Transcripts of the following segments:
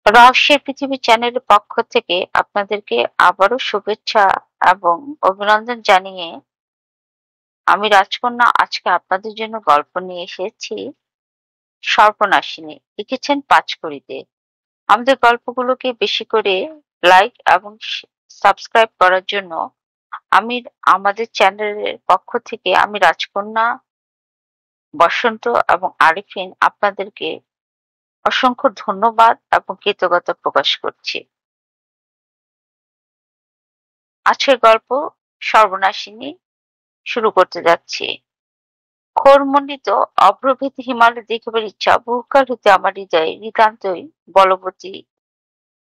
রহস্যের পৃথিবী চ্যানেলের পক্ষ থেকে আপনাদেরকে আবারও শুভেচ্ছা এবং অভিনন্দন জানিয়ে আমি রাজকন্যা আজকে আপনাদের জন্য গল্প নিয়ে এসেছি। সর্বনাশিনী লিখেছেন পাঁচকড়িতে। আমাদের গল্পগুলোকে বেশি করে লাইক এবং সাবস্ক্রাইব করার জন্য আমি আমাদের চ্যানেলের পক্ষ থেকে আমি রাজকন্যা, বসন্ত এবং আরিফিন আপনাদেরকে অসংখ্য ধন্যবাদ এবং কৃতজ্ঞতা প্রকাশ করছি। আজকের গল্প সর্বনাশিনী শুরু করতে যাচ্ছি। ঘোরমণ্ডিত অভ্রভীত হিমালয় দেখিবার ইচ্ছা বহুকাল হইতে আমার হৃদয়ে নিতান্তই বলবতী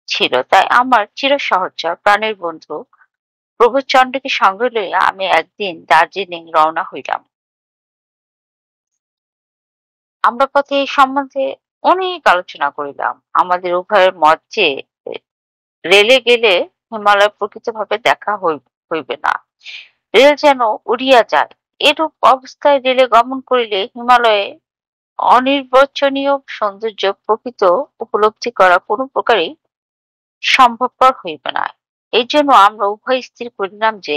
ছিল। তাই আমার চিরসহচর প্রাণের বন্ধু প্রবোধচন্দ্রকে সঙ্গে লইয়া আমি একদিন দার্জিলিং রওনা হইলাম। আমরা পথে এই সম্বন্ধে অনেক আলোচনা করিলাম। আমাদের উভয়ের মত যে রেলে গেলে হিমালয় প্রকৃতভাবে দেখা হইবে না। রেল যেন উড়িয়া যায়। এরূপ অবস্থায় রেলে গমন করিলে হিমালয়ে অনির্বচনীয় সৌন্দর্য প্রকৃত উপলব্ধি করা কোনো প্রকারই সম্ভবপর হইবে না। এই জন্য আমরা উভয় স্থির করিলাম যে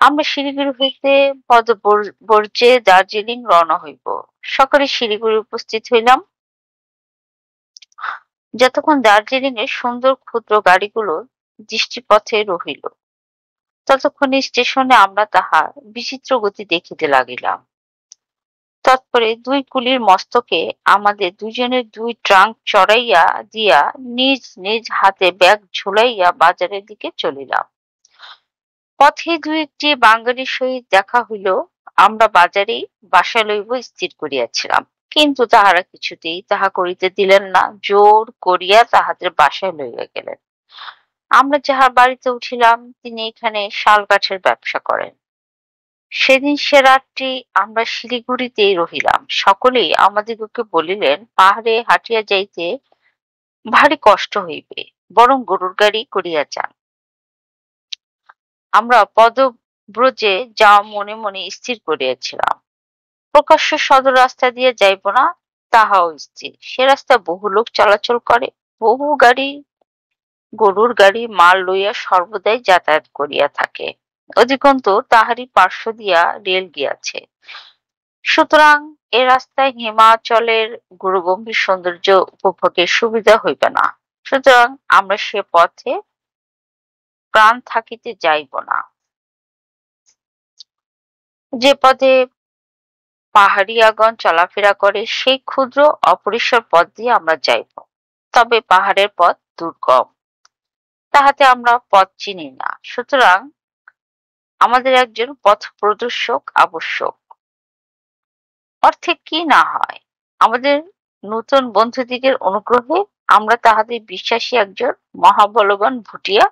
আমরা শিলিগুড়ি হইতে পদব্রজে দার্জিলিং রওনা হইব। সকালে শিলিগুড়ি উপস্থিত হইলাম। যতক্ষণ দার্জিলিং এর সুন্দর ক্ষুদ্র গাড়িগুলো দৃষ্টিপথে রহিল, ততক্ষণে স্টেশনে আমরা তাহার বিচিত্র গতি দেখিতে লাগিলাম। তৎপরে দুই কুলির মস্তকে আমাদের দুইজনের দুই ট্রাঙ্ক চড়াইয়া দিয়া নিজ নিজ হাতে ব্যাগ ঝুলাইয়া বাজারের দিকে চলিলাম। পথে দুই একটি বাঙালির সহিত দেখা হইল। আমরা বাজারেই বাসা লইব স্থির করিয়াছিলাম, কিন্তু তাহারা কিছুতেই তাহা করিতে দিলেন না। জোর করিয়া তাহাদের বাসায় লইয়া গেলেন। আমরা যাহার বাড়িতে উঠিলাম তিনি এখানে শাল কাঠের ব্যবসা করেন। সেদিন সে রাত্রি আমরা শিলিগুড়িতেই রহিলাম। সকলেই আমাদিগকে বলিলেন, পাহাড়ে হাঁটিয়া যাইতে ভারী কষ্ট হইবে, বরং গরুর গাড়ি করিয়া যান। আমরা পদব্রজে যাওয়া মনে মনে স্থির করিয়াছিলাম। প্রকাশ্য সদর রাস্তা দিয়ে যাইব না, তাহাও স্থির। সে রাস্তায় বহু লোক চলাচল করে, বহু গাড়ি, গরুর গাড়ি মাল লইয়া সর্বদাই যাতায়াত করিয়া থাকে। অধিকন্তু তাহারই পার্শ্ব দিয়া রেল গিয়াছে। সুতরাং এ রাস্তায় হিমাচলের গুরুগম্ভীর সৌন্দর্য উপভোগের সুবিধা হইবে না। সুতরাং আমরা সে পথে প্রাণ থাকিতে যাইব না। যে পথে পাহাড়িয়াগণ চলাফেরা করে সেই ক্ষুদ্র অপরিসর পথ দিয়ে আমরা যাইব। তবে পাহাড়ের পথ দুর্গম, তাহাতে আমরা পথ চিনি না। সুতরাং আমাদের একজন পথ প্রদর্শক আবশ্যক। অর্থে কি না হয়, আমাদের নতুন বন্ধুদিগের অনুগ্রহে আমরা তাহাদের বিশ্বাসী একজন মহাবলবান ভুটিয়া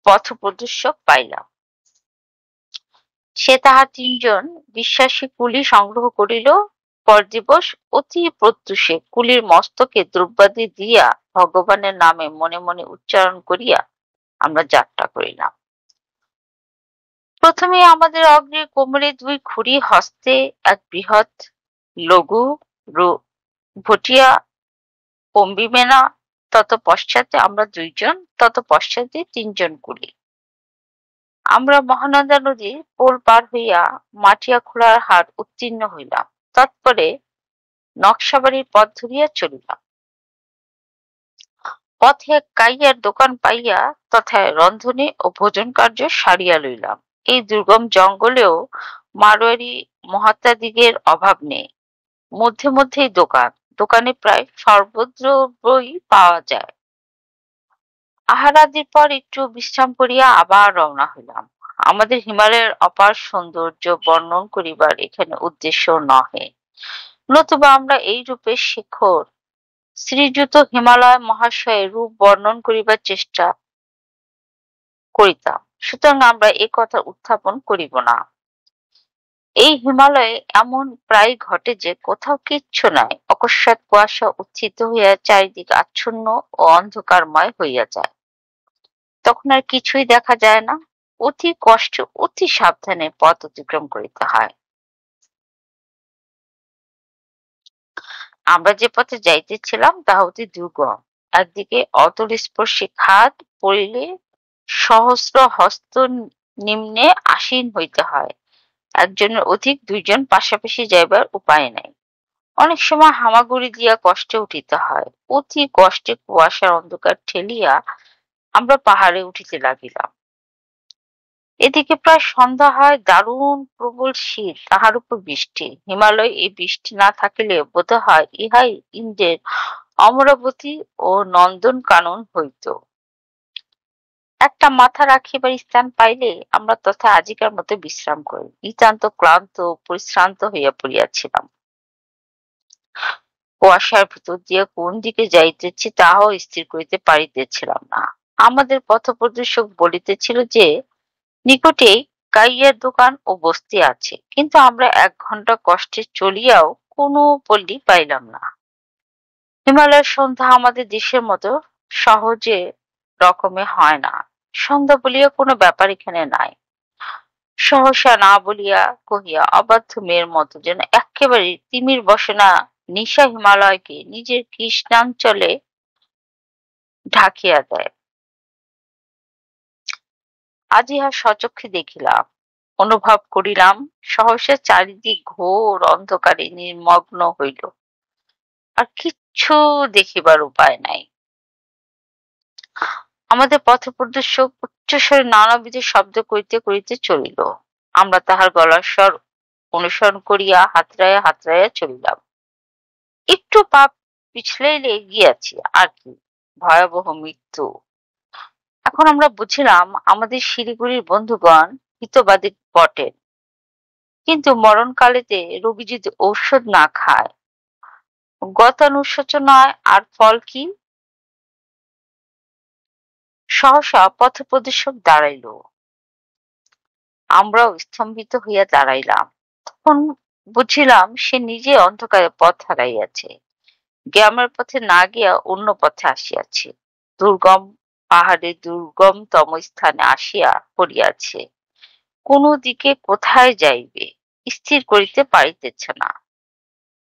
পথ প্রদর্শক পাইলাম। সে তাহার ৩ জন বিশ্বাসী কুলি সংগ্রহ করিল। পরদিবস অতি প্রত্যুষে কুলির মস্তকে দ্রব্যাদি দিয়া ভগবানের নামে মনে মনে উচ্চারণ করিয়া আমরা যাত্রা করিলাম। প্রথমে আমাদের অগ্রে কোমরে ২ খুঁড়ি, হস্তে এক বৃহৎ লঘু ভটিয়া কম্বিমেনা, তৎপশ্চাতে আমরা ২ জন, তৎপশ্চাতে ৩ জন কুলি। আমরা মহানন্দা নদীর পোল পার হইয়া মাটিয়াখোলার হাট উত্তীর্ণ হইলাম। তৎপরে নকশাবাড়ির পথ ধরিয়া চলিলাম। পথে এক কাইয়ার দোকান পাইয়া তথায় রন্ধনে ও ভোজন কার্য সারিয়া লইলাম। এই দুর্গম জঙ্গলেও মারোয়ারি মহাত্মাদিগের অভাব নেই। মধ্যে মধ্যেই দোকান, দোকানে প্রায় সর্বদ্রব্যই পাওয়া যায়। আহারাদির পর একটু বিশ্রাম করিয়া আবার রওনা হইলাম। আমাদের হিমালয়ের অপার সৌন্দর্য বর্ণন করিবার এখানে উদ্দেশ্য নহে, নতুবা আমরা এই রূপে শেখর শ্রীযুত হিমালয় মহাশয়ের রূপ বর্ণন করিবার চেষ্টা করিতাম। সুতরাং আমরা এ কথা উত্থাপন করিব না। এই হিমালয়ে এমন প্রায় ঘটে যে কোথাও কিচ্ছু নাই, অকস্মাৎ কুয়াশা উত্থিত হইয়া চারিদিক আচ্ছন্ন ও অন্ধকারময় হইয়া যায়। তখন আর কিছুই দেখা যায় না। অতি কষ্ট, অতি সাবধানে পথ অতিক্রম করিতে হয়। আমরা যে পথে যাইতেছিলাম তাহা অতি দুর্গম। একদিকে অতল স্পর্শী খাদ পড়িলে সহস্র হস্ত নিম্নে আসীন হইতে হয়। একজনের অধিক দুইজন পাশাপাশি যাইবার উপায় নাই। অনেক সময় হামাগুড়ি দিয়া কষ্টে উঠিতে হয়। অতি কষ্টে কুয়াশার অন্ধকার ঠেলিয়া আমরা পাহাড়ে উঠিতে লাগিলাম। এদিকে প্রায় সন্ধ্যা হয়, দারুণ প্রবল শীত, তাহার উপর বৃষ্টি। হিমালয়ে এই বৃষ্টি না থাকিলে বোধ হয় ইহাই ইন্দ্রের অমরাবতী ও নন্দন কানন হইত। একটা মাথা রাখিবার স্থান পাইলে আমরা তথা আজিকার মতো বিশ্রাম করি। নিতান্ত ক্লান্ত পরিশ্রান্ত হইয়া পড়িয়াছিলাম। কুয়াশার ভিতর দিয়া কোন দিকে যাইতেছি তাহাও স্থির করিতে পারিতেছিলাম না। আমাদের পথপ্রদর্শক বলিতেছিল যে নিকটেই কাইয়ার দোকান ও বস্তি আছে, কিন্তু আমরা 1 ঘন্টা কষ্টে চলিয়াও কোনো পল্লী পাইলাম না। হিমালয়ের সন্ধ্যা আমাদের দেশের মতো সহজে রকমে হয় না। সন্ধ্যা বলিয়া কোনো ব্যাপার এখানে নাই। সহসা না বলিয়া কহিয়া অবাধ্য মেয়ের মতো যেন একেবারে তিমির বসনা নিশা হিমালয়কে নিজের কৃষ্ণাঞ্চলে ঢাকিয়া দেয়। আজ ইহা স্বচক্ষে দেখিলাম, অনুভব করিলাম। সহসা চারিদিক ঘোর অন্ধকারে নির্মগ্ন হইল, আর কিচ্ছু দেখিবার উপায় নাই। আমাদের পথপ্রদর্শক উচ্চস্বরে নানাবিধ শব্দ করিতে করিতে চলিল। আমরা তাহার গলার স্বর অনুসরণ করিয়া হাতড়াইয়া হাতড়াইয়া চলিলাম। একটু পা পিছলাইলে গিয়াছি, আর কি, ভয়াবহ মৃত্যু। এখন আমরা বুঝিলাম আমাদের শিলিগুড়ির বন্ধুগণ হিতবাদী বটেন, কিন্তু মরণকালেতে রোগী যদি ঔষধ না খায়, গতানুশোচনায় আর ফল কি? সহসা পথপ্রদর্শক দাঁড়াইল। আমরাও স্তম্ভিত হইয়া দাঁড়াইলাম। তখন বুঝিলাম সে নিজে অন্ধকারে পথ হারাইয়াছে, গ্রামের পথে না গিয়া অন্য পথে আসিয়াছে, দুর্গম পাহাড়ের দুর্গমতম স্থানে আসিয়া পড়িয়াছে। কোন দিকে কোথায় যাইবে স্থির করিতে পারিতেছে না।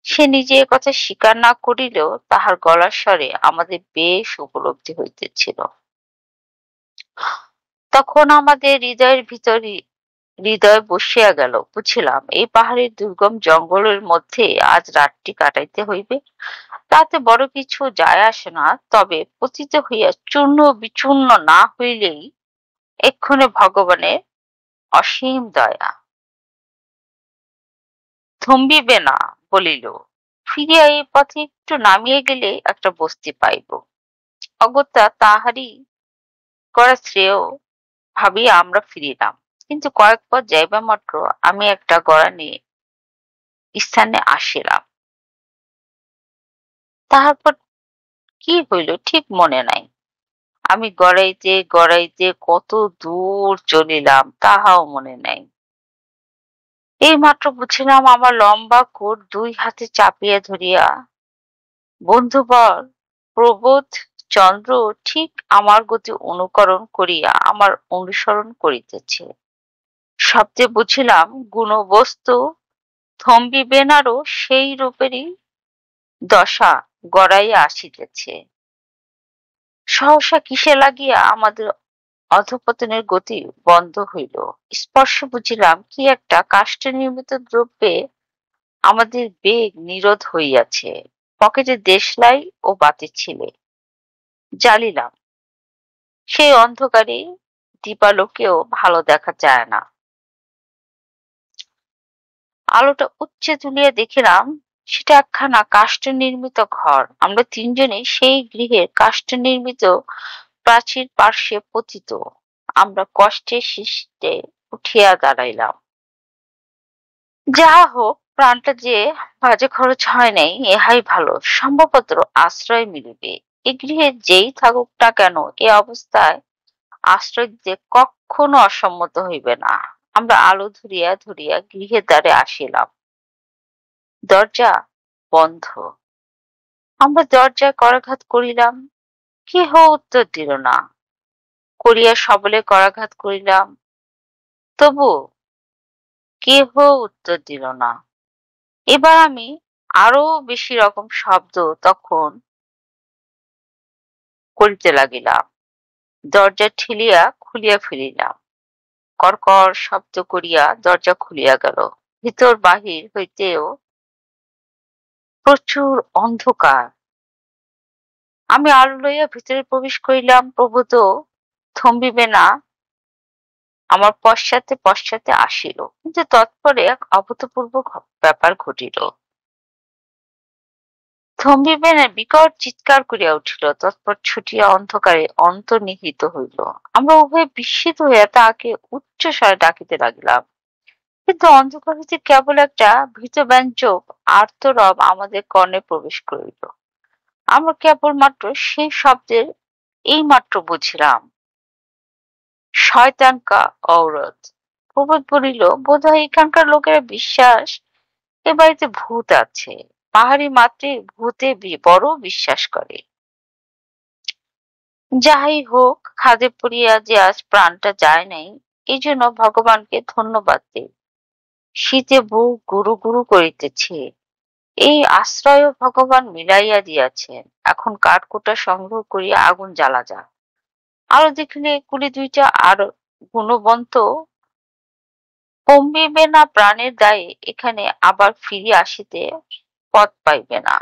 সে নিজে একথা স্বীকার না করিলেও তাহার গলার স্বরে আমাদের বেশ উপলব্ধি হইতেছিল। তখন আমাদের হৃদয়ের ভিতরে হৃদয় বসিয়া গেল। বুঝিলাম এই পাহাড়ের দুর্গম জঙ্গলের মধ্যে আজ রাতটি কাটাইতে হইবে। তাতে বড় কিছু যায় আসে না, তবে পতিত হইয়া চূর্ণ বিচূর্ণ না হইলেই এক্ষণে ভগবানের অসীম দয়া। থম্বিবে না, বলিল। ফিরিয়া এই পথে একটু নামিয়ে গেলে একটা বস্তি পাইব। অগত্যা তাহারই করা শ্রেয় ভাবিয়া আমরা ফিরিলাম। কিন্তু কয়েক পথ যাইবা মাত্র আমি একটা গড়ানি স্থানে আসিলাম। তাহার কি হইল ঠিক মনে নাই। আমি গড়াইতে গড়াইতে কত দূর চলিলাম তাহাও মনে নাই। এই মাত্র বুঝিলাম আমার লম্বা কোট 2 হাতে চাপিয়া ধরিয়া বন্ধুবর প্রবোধ চন্দ্র ঠিক আমার গতি অনুকরণ করিয়া আমার অনুসরণ করিতেছে। শব্দে বুঝিলাম গুণবস্তু থম্বিবেনারও সেই রূপেরই দশা গড়াইয়া আসিতেছে। সহসা কিসে লাগিয়া আমাদের অধঃপতনের গতি বন্ধ হইল। স্পর্শে বুঝিলাম কি একটা কাষ্ঠ নির্মিত দ্রব্যে আমাদের বেগ নিরোধ হইয়াছে। পকেটে দেশলাই ও বাতি ছিলে, জ্বালিলাম। সেই অন্ধকারে দীপালোকেও ভালো দেখা যায় না। আলোটা উচ্চে তুলিয়া দেখিলাম সেটা একখানা কাষ্ঠ নির্মিত ঘর। আমরা তিনজনে সেই গৃহের কাষ্ঠ নির্মিত প্রাচীর পার্শ্বে পতিত। আমরা কষ্টে শিষ্টে উঠিয়া দাঁড়াইলাম। যাহা হোক, প্রাণটা যে বাজে খরচ হয় নাই, ইহাই ভালো। সম্ভবত আশ্রয় মিলিবে। এ গৃহে যেই থাকুক না কেন, এ অবস্থায় আশ্রয় দিতে কখনো অসম্মত হইবে না। আমরা আলো ধরিয়া ধরিয়া গৃহের দ্বারে আসিলাম। দরজা বন্ধ। আমরা দরজায় করাঘাত করিলাম, কেহ উত্তর দিল না। করিয়া সবলে করাঘাত করিলাম, তবু কেহ উত্তর দিল না। এবার আমি আরো বেশি রকম শব্দ তখন করিতে লাগিলাম। দরজা ঠেলিয়া খুলিয়া ফেলিলাম। কড়কড় শব্দ করিয়া দরজা খুলিয়া গেল। ভিতর বাহির হইতেও প্রচুর অন্ধকার। আমি আলো লইয়া ভিতরে প্রবেশ করিলাম। প্রবোধ থম্বিবে না আমার পশ্চাতে পশ্চাতে আসিল, কিন্তু তৎপরে এক অভূতপূর্ব ব্যাপার ঘটিল। থম্বিবে না বিকট চিৎকার করিয়া উঠিল, তৎপর ছুটিয়া অন্ধকারে অন্তর্নিহিত হইল। আমরা উভয়ে বিস্মিত হইয়া তাহাকে উচ্চ স্বরে ডাকিতে লাগিলাম, কিন্তু অন্ধকার হইতে কেবল একটা ভীতব্যঞ্জক আর্তরব আমাদের কর্ণে প্রবেশ করিল। আমরা কেবলমাত্র সেই শব্দের এইমাত্র বুঝিলাম, শয়তান কা ঔরত। প্রবোধ বলিল, বোধহয় এখানকার লোকেরা বিশ্বাস এ বাড়িতে ভূত আছে। পাহাড়ি মাত্রে ভূতে বড় বিশ্বাস করে। যাহাই হোক, খাদে পড়িয়া যে আজ প্রাণটা যায় নাই, এই জন্য ভগবানকে ধন্যবাদ দিই। শীতে বুক গুরু গুরু করিতেছে, এই আশ্রয় ভগবান মিলাইয়া দিয়াছেন। এখন কাঠকুটা সংগ্রহ করিয়া আগুন জ্বালা যাক। আরো দেখিলে কুলি দুইটা আর গুণবন্ত কমিবে না, প্রাণের দায়ে এখানে আবার ফিরিয়া আসিতে পথ পাইবে না।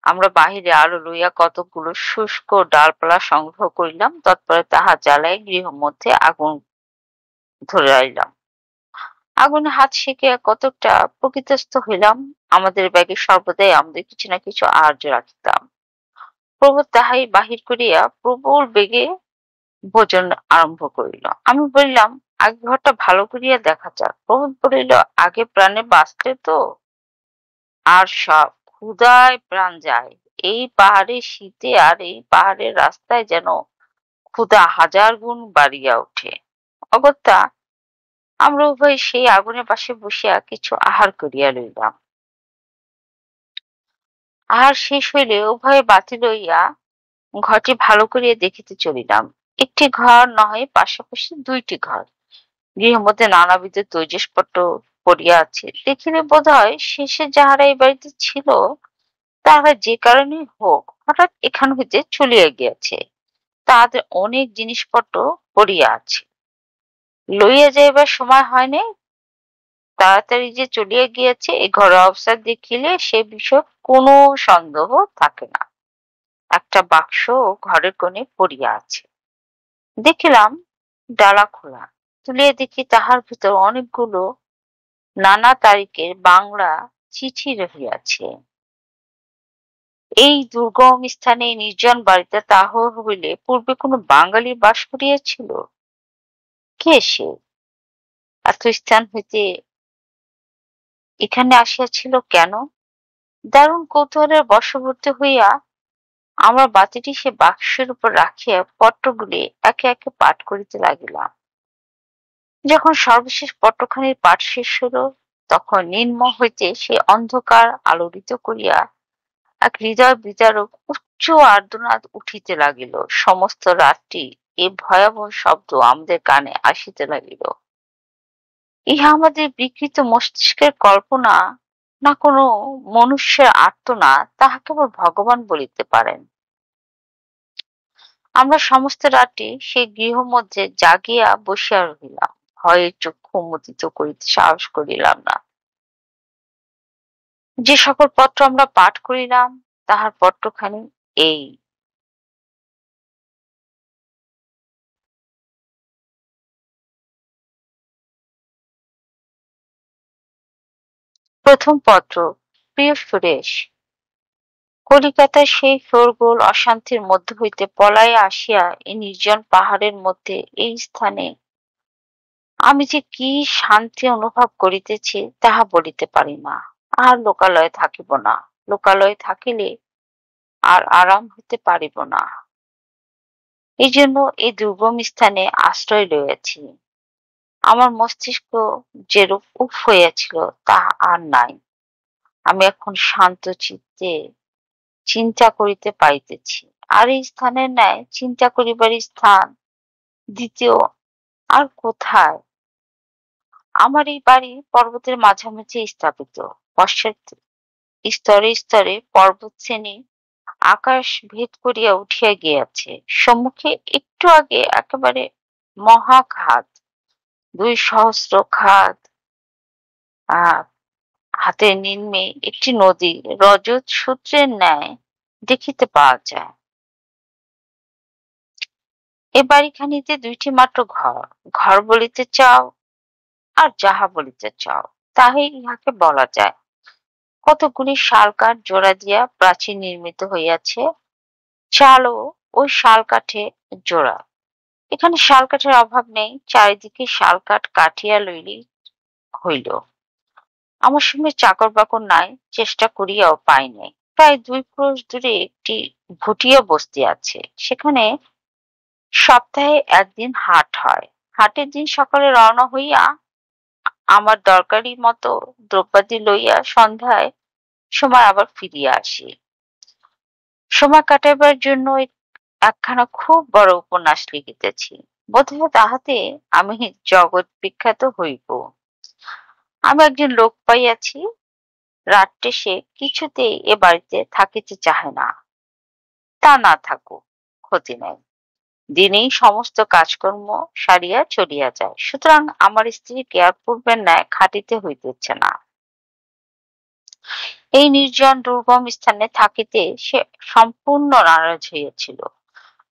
আমরা বাহিরে আলো লইয়া কতকগুলো শুষ্ক ডালপালা সংগ্রহ করিলাম, তৎপরে তাহা জ্বালাই গৃহ মধ্যে আগুন ধরাইলাম। আগুনে হাত সেঁকিয়া কতকটা প্রকৃতস্থ হইলাম। আমাদের ব্যাগে সর্বদাই আমাদের কিছু না কিছু আহার্য রাখিতাম। প্রবোধ তাহাই বাহির করিয়া প্রবল বেগে ভোজন আরম্ভ করিল। আমি বলিলাম, আগে ঘরটা ভালো করিয়া দেখা যাক। প্রবোধ বলিল, আগে প্রাণে বাঁচতে তো। আর সব ক্ষুধায় প্রাণ যায়। এই পাহাড়ের শীতে আর এই পাহাড়ের রাস্তায় যেন ক্ষুধা হাজার গুণ বাড়িয়া ওঠে। অগত্যা আমরা উভয় সেই আগুনের পাশে বসিয়া কিছু আহার করিয়া লইলাম। আহার শেষ হইলে উভয়ে বাতি লইয়া ঘরটি ভালো করিয়া দেখিতে চলিলাম। একটি ঘর নহে, পাশাপাশি দুইটি ঘর। গৃহের মধ্যে নানাবিধ তৈজসপত্র পড়িয়া আছে। দেখিলে বোধ হয় শেষে যাহারা এই বাড়িতে ছিল তাহারা যে কারণে হোক হঠাৎ এখান হইতে চলিয়া গিয়াছে। তাহাদের অনেক জিনিসপত্র পড়িয়া আছে, লইয়া যাইবার সময় হয় নাই। তাড়াতাড়ি যে চলিয়া গিয়াছে এই ঘরের অবস্থা দেখিলে সে বিষয়ে কোনো সন্দেহ থাকে না। একটা বাক্স ঘরের কোণে পড়িয়া আছে। দেখিলাম ডালা খোলা। তুলিয়া দেখি তাহার ভিতর অনেকগুলো নানা তারিখের বাংলা চিঠি রহিয়াছে। এই দুর্গম স্থানে নির্জন বাড়িতে তাহ হইলে পূর্বে কোনো বাঙালি বাস করিয়াছিল। কে সে? এত স্থান হইতে এখানে আসিয়াছিল কেন? দারুণ কৌতূহলের বশবর্তী হইয়া আমরা বাতিটি সে বাক্সের উপর রাখিয়া পত্রগুলি একে একে পাঠ করিতে লাগিলাম। যখন সর্বশেষ পত্রখানির পাঠ শেষ হইল, তখন নির্মম হইতে সে অন্ধকার আলোড়িত করিয়া এক হৃদয় বিদারক উচ্চ আর্তনাদ উঠিতে লাগিল। সমস্ত রাতটি এই ভয়াবহ শব্দ আমাদের কানে আসিতে লাগিল। ইহা আমাদের বিকৃত মস্তিষ্কের কল্পনা, না কোনো মনুষ্যের আর্তনাদ, তাহা কেবল ভগবান বলিতে পারেন। আমরা সমস্ত রাতটি সেই গৃহ মধ্যে জাগিয়া বসিয়া রহিলাম। ভয়ে চক্ষু উন্মোচিত করিতে সাহস করিলাম না। যে সকল পত্র আমরা পাঠ করিলাম তাহার পত্রখানি এই। প্রথম পত্র। প্রিয় সুরেশ, কলিকাতার সেই শোরগোল অশান্তির মধ্য হইতে পলাইয়া আসিয়া এই নির্জন পাহাড়ের মধ্যে এই স্থানে আমি যে কি শান্তি অনুভব করিতেছি তাহা বলিতে পারি না। আর লোকালয়ে থাকিব না। লোকালয়ে থাকিলে আর আরাম হইতে পারিব না। এই জন্য এই দুর্গম স্থানে আশ্রয় লইয়াছি। আমার মস্তিষ্ক যেরূপ উফ হইয়াছিল তাহা আর নাই। আমি এখন শান্ত চিত্তে চিন্তা করিতে পারিতেছি। আর এই স্থানের ন্যায় চিন্তা করিবার স্থান দ্বিতীয় আর কোথায়? আমার এই বাড়ি পর্বতের মাঝামাঝি স্থাপিত। পশ্চাৎ স্তরে স্তরে পর্বত শ্রেণী আকাশ ভেদ করিয়া উঠিয়া গিয়াছে। সম্মুখে একটু আগে একেবারে মহাখাদ, 2 সহস্র খাদ, আহ হাতের নিম্নে একটি নদী রজত সূত্রের ন্যায় দেখিতে পাওয়া যায়। এ বাড়িখানিতে 2টি মাত্র ঘর। ঘর বলিতে চাও আর যাহা বলিতে চাও তাহাই ইহাকে বলা যায়। কতগুলি শাল কাঠ জোড়া দিয়া প্রাচীর নির্মিত হইয়াছে। চালও ওই শাল কাঠে জোড়া। এখানে শাল কাঠের অভাব নেই, চারিদিকে শাল কাঠ কাটিয়া লইলেই হইল। আমার সঙ্গে চাকর বাকর নাই, চেষ্টা করিয়াও পাই নাই। প্রায় 2 ক্রোশ দূরে একটি ভুটিয়া বস্তি আছে। সেখানে সপ্তাহে একদিন হাট হয়। হাটের দিন সকালে রওনা হইয়া আমার দরকারি মতো দ্রব্যাদি লইয়া সন্ধ্যায় সময় আবার ফিরিয়া আসি। সময় কাটাইবার জন্য একখানা খুব বড় উপন্যাস লিখিতেছি। বোধহয় তাহাতে আমি জগৎ বিখ্যাত হইব। আমি একজন লোক পাইয়াছি, রাত্রে সে কিছুতেই এ বাড়িতে থাকিতে চাহে না। তা না থাকুক, ক্ষতি নাই। দিনেই সমস্ত কাজকর্ম সারিয়া চলিয়া যায়। সুতরাং আমার স্ত্রীকে আর পূর্বের ন্যায় খাটিতে হইতেছে না। এই নির্জন দুর্গম স্থানে থাকিতে সে সম্পূর্ণ নারাজ হইয়াছিল।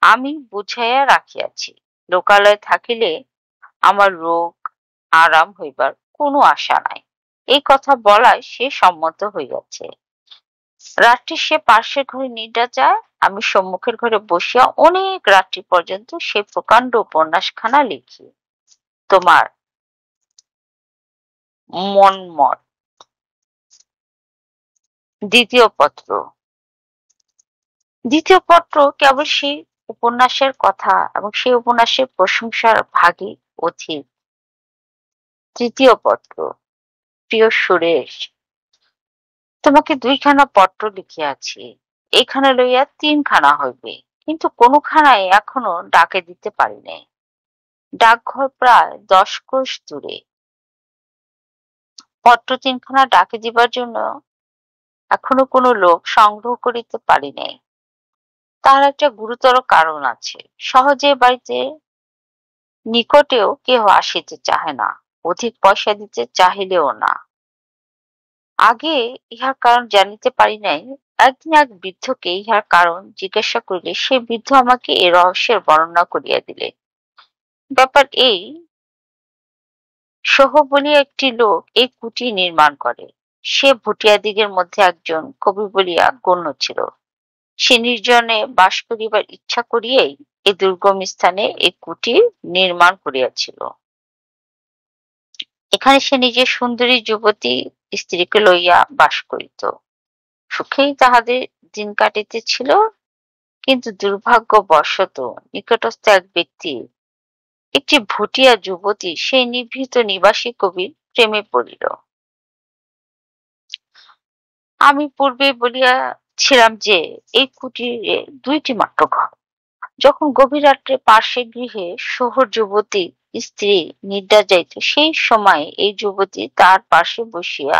আমি বুঝাইয়া রাখিয়াছি, লোকালয়ে থাকিলে আমার রোগ আরাম হইবার কোনো আশা নাই। এই কথা বলায় সে সম্মত হইয়াছে। রাত্রি সে পাশের ঘরে নিদ্রা যায়, আমি সম্মুখের ঘরে বসিয়া অনেক রাত্রি পর্যন্ত সেই প্রকাণ্ড উপন্যাসখানা লিখি। তোমার মনমত। দ্বিতীয় পত্র। দ্বিতীয় পত্র কেবল সেই উপন্যাসের কথা এবং সেই উপন্যাসের প্রশংসার ভাগই অধিক। তৃতীয় পত্র। প্রিয় সুরেশ, তোমাকে 2খানা পত্র লিখিয়াছি। এখানে লইয়া 3খানা হইবে, কিন্তু কোনোখানায় এখনো ডাকে দিতে পারি নাই। ডাকঘর প্রায় 10 ক্রোশ দূরে। পত্র 3খানা ডাকে দিবার জন্য এখনো কোনো লোক সংগ্রহ করিতে পারি নাই। তার একটা গুরুতর কারণ আছে। সহজে বাড়িতে নিকটেও কেহ আসিতে চাহে না, অধিক পয়সা দিতে চাহিলেও না। আগে ইহার কারণ জানিতে পারি নাই। একদিন এক বৃদ্ধকে ইহার কারণ জিজ্ঞাসা করিলে সে বৃদ্ধ আমাকে এ রহস্যের বর্ণনা করিয়া দিলে। ব্যাপার এই, সহ বলিয়া একটি লোক এই কুটি নির্মাণ করে। সে ভুটিয়াদিগের মধ্যে একজন কবি বলিয়া গণ্য ছিল। সে নির্জনে বাস করিবার ইচ্ছা করিয়াই এই দুর্গম স্থানে এই কুটি নির্মাণ করিয়াছিল। এখানে সে নিজের সুন্দরী যুবতী স্ত্রীকে লইয়া বাস করিত। সুখেই তাহাদের দিন কাটিতেছিল। কিন্তু দুর্ভাগ্যবশত নিকটস্থ এক ব্যক্তি, একটি ভুটিয়া যুবতী, সেই নিভৃত নিবাসী কবির প্রেমে পড়িল। আমি পূর্বে বলিয়াছিলাম যে এই কুটিরে 2টি মাত্র ঘর। যখন গভীর রাত্রে পার্শ্বের গৃহে শহর যুবতী স্ত্রী নিদ্রা যাইত, সেই সময় এই যুবতী তার পাশে বসিয়া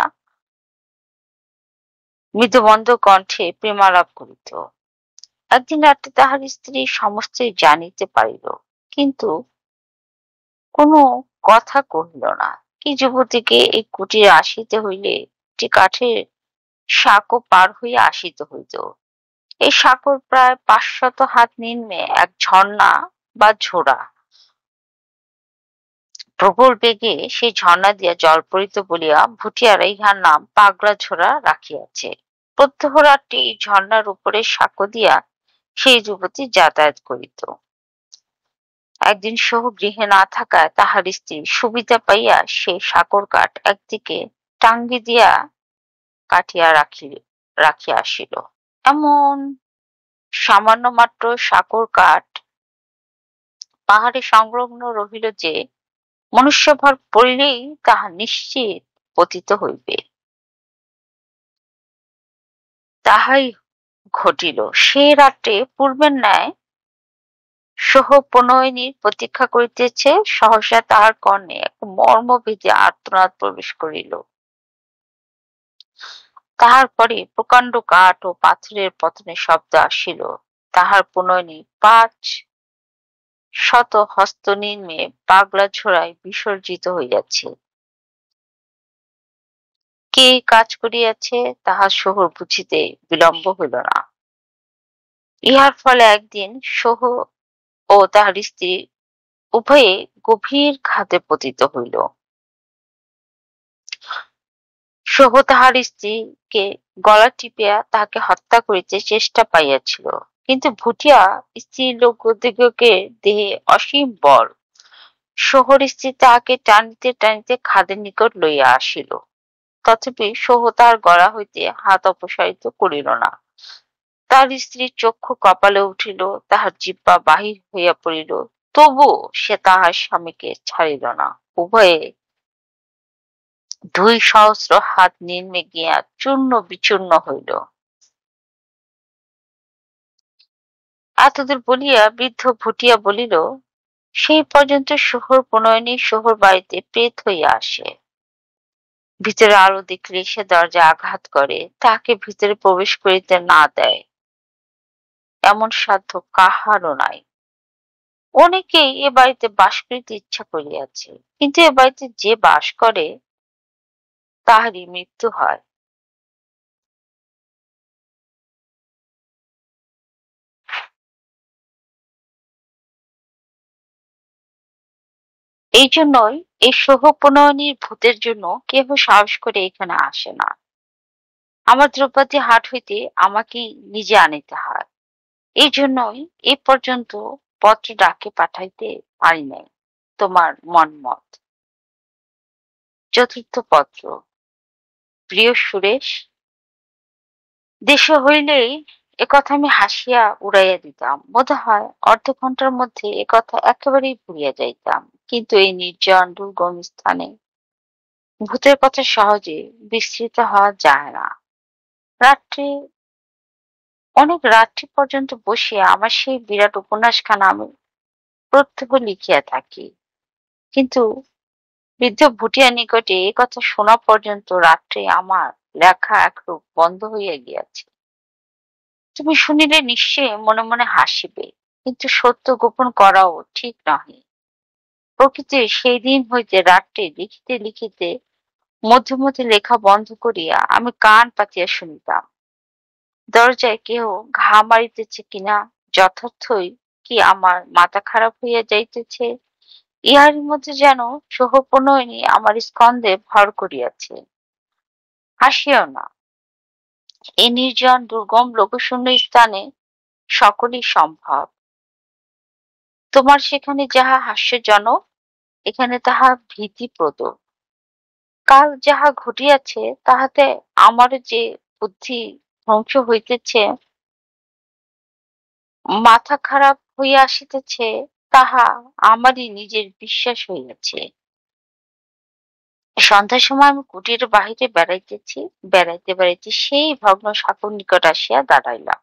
মৃদুমন্দ কণ্ঠে প্রেমালাপ করিত। একদিন রাত্রে তাহার স্ত্রী সমস্তই জানিতে পারিল, কিন্তু কোনো কথা কহিল না। কি যুবতীকে এই কুটিরে আসিতে হইলে একটি কাঠের সাঁকো পার হইয়া আসিতে হইত। এই সাঁকোর প্রায় 500 হাত নিম্নে এক ঝর্ণা বা ঝোড়া। প্রবল বেগে সেই ঝর্ণা দিয়া জল পড়িত বলিয়া ভুটিয়ারা ইহার নাম পাগলা ঝোড়া রাখিয়াছে। প্রত্যহ রাত্রে এই ঝর্ণার উপরে সাঁকো দিয়া সেই যুবতী যাতায়াত করিত। একদিন সহ গৃহে না থাকায় তাহার স্ত্রী সুবিধা পাইয়া সেই সাঁকোর কাঠ একদিকে টাঙ্গি দিয়া কাটিয়া রাখিয়া আসিল। এমন সামান্য মাত্র সাঁকোর কাঠ পাহাড়ে সংলগ্ন রহিল যে মনুষ্যভর পড়িলেই তাহা নিশ্চিত পতিত হইবে। তাহাই ঘটিল। সে রাত্রে পূর্বের ন্যায় সহপনয়নীর প্রতীক্ষা করিতেছে, সহসা তাহার কর্ণে এক মর্মভেদী আর্তনাদ প্রবেশ করিল। তাহার পরে প্রকাণ্ড কাঠ ও পাথরের পতনের শব্দ আসিল। তাহার প্রণয়িনী 500 হস্তনির্মে পাগলাঝোড়ায় বিসর্জিত হইয়াছে। কে কাজ করিয়াছে তাহার শহর বুঝিতে বিলম্ব হইল না। ইহার ফলে একদিন সহ ও তাহার স্ত্রী উভয়ে গভীর খাদে পতিত হইল। সহ তাহার স্ত্রীকে গলা টিপিয়া তাহাকে হত্যা করিতে চেষ্টা পাইয়াছিল, কিন্তু ভুটিয়া স্ত্রীলোকদিগকে দেহে অসীম বল। সহর স্ত্রী তাহাকে টানিতে টানিতে খাদের নিকট লইয়া আসিল, তথাপি সহ তাহার গলা হইতে হাত অপসারিত করিল না। তাহার স্ত্রীর চক্ষু কপালে উঠিল, তাহার জিহ্বা বাহির হইয়া পড়িল, তবুও সে তাহার স্বামীকে ছাড়িল না। উভয়ে 200 হাত নিম্নে গিয়া চূর্ণ বিচূর্ণ হইল। এতদূর বলিয়া বৃদ্ধ ভুটিয়া বলিল, সেই পর্যন্ত শহর প্রণয়িনী শহর বাড়িতে প্রেত হইয়া আসে। ভিতরে আলো দেখলে সে দরজা আঘাত করে, তাকে ভিতরে প্রবেশ করিতে না দেয়, এমন সাধ্য কাহারও নাই। অনেকেই এ বাড়িতে বাস করিতে ইচ্ছা করিয়াছে, কিন্তু এ বাড়িতে যে বাস করে তাহারই মৃত্যু হয়। এই জন্যই এই সহপ্রণয়িনীর ভূতের জন্য কেহ সাহস করে এখানে আসে না। আমার দ্রৌপদী হাট হইতে আমাকেই নিজে আনিতে হয়। এই জন্যই এ পর্যন্ত পত্র ডাকে পাঠাইতে পারি নাই। তোমার মনমত। চতুর্থ পত্র। প্রিয় সুরেশ, দেশে হইলেই একথা আমি হাসিয়া উড়াইয়া দিতাম, বোধ হয় অর্ধ ঘণ্টার মধ্যে একথা একেবারেই ভুলিয়া যাইতাম। কিন্তু এই নির্জন দুর্গম স্থানে ভূতের কথা সহজে বিস্মৃত হওয়া যায় না। রাত্রে অনেক রাত্রি পর্যন্ত বসিয়া আমার সেই বিরাট উপন্যাসখানা আমি প্রত্যহ লিখিয়া থাকি, কিন্তু বৃদ্ধ ভুটিয়া নিকটে এ কথা শোনা পর্যন্ত রাত্রে আমার লেখা একরূপ বন্ধ হইয়া গিয়াছে। তুমি শুনিলে নিশ্চয় মনে মনে হাসিবে, কিন্তু সত্য গোপন করাও ঠিক নহে। প্রকৃতি সেই দিন হইতে রাত্রে লিখিতে লিখিতে মধ্যে মধ্যে লেখা বন্ধ করিয়া আমি কান পাতিয়া শুনিতাম। দরজায় কেহ ঘা মারিতেছে কিনা, যথার্থই কি আমার মাথা খারাপ হইয়া যাইতেছে, ইহার মধ্যে যেন সহপ্রণয়িনী আমার স্কন্ধে ভর করিয়াছে। হাসিও না, এই নির্জন দুর্গম লোকশূন্য স্থানে সকলই সম্ভব। তোমার সেখানে যাহা হাস্যজনক, এখানে তাহা ভীতিপ্রদ। কাল যাহা ঘটিয়াছে তাহাতে আমার যে বুদ্ধি ধ্বংস হইতেছে, মাথা খারাপ হইয়া আসিতেছে, তাহা আমারই নিজের বিশ্বাস হইয়াছে। সন্ধ্যার সময় আমি কুটির বাহিরে বেড়াইতেছি, বেড়াইতে বেড়াইতে সেই ভগ্ন সাঁকোর নিকট আসিয়া দাঁড়াইলাম।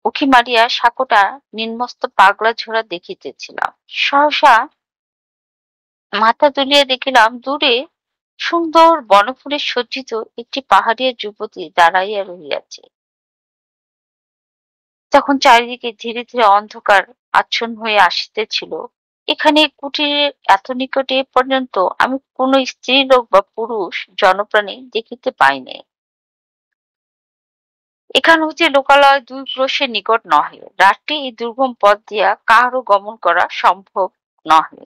উঁকি মারিয়া সাঁকোটা নিম্নস্ত পাগলা ঝোড়া দেখিতেছিলাম। সহসা মাথা তুলিয়া দেখিলাম দূরে সুন্দর বনফুলে সজ্জিত একটি পাহাড়িয়া যুবতী দাঁড়াইয়া রহিয়াছে। তখন চারিদিকে ধীরে ধীরে অন্ধকার আচ্ছন্ন হয়ে আসিতেছিল। এখানে কুটিরের এত নিকটে এ পর্যন্ত আমি কোন স্ত্রীলোক বা পুরুষ জনপ্রাণী দেখিতে পাই নাই। এখান হইতে লোকালয় 2 ক্রোশের নিকট নহে। রাত্রে এই দুর্গম পথ দিয়া কাহারও গমন করা সম্ভব নহে।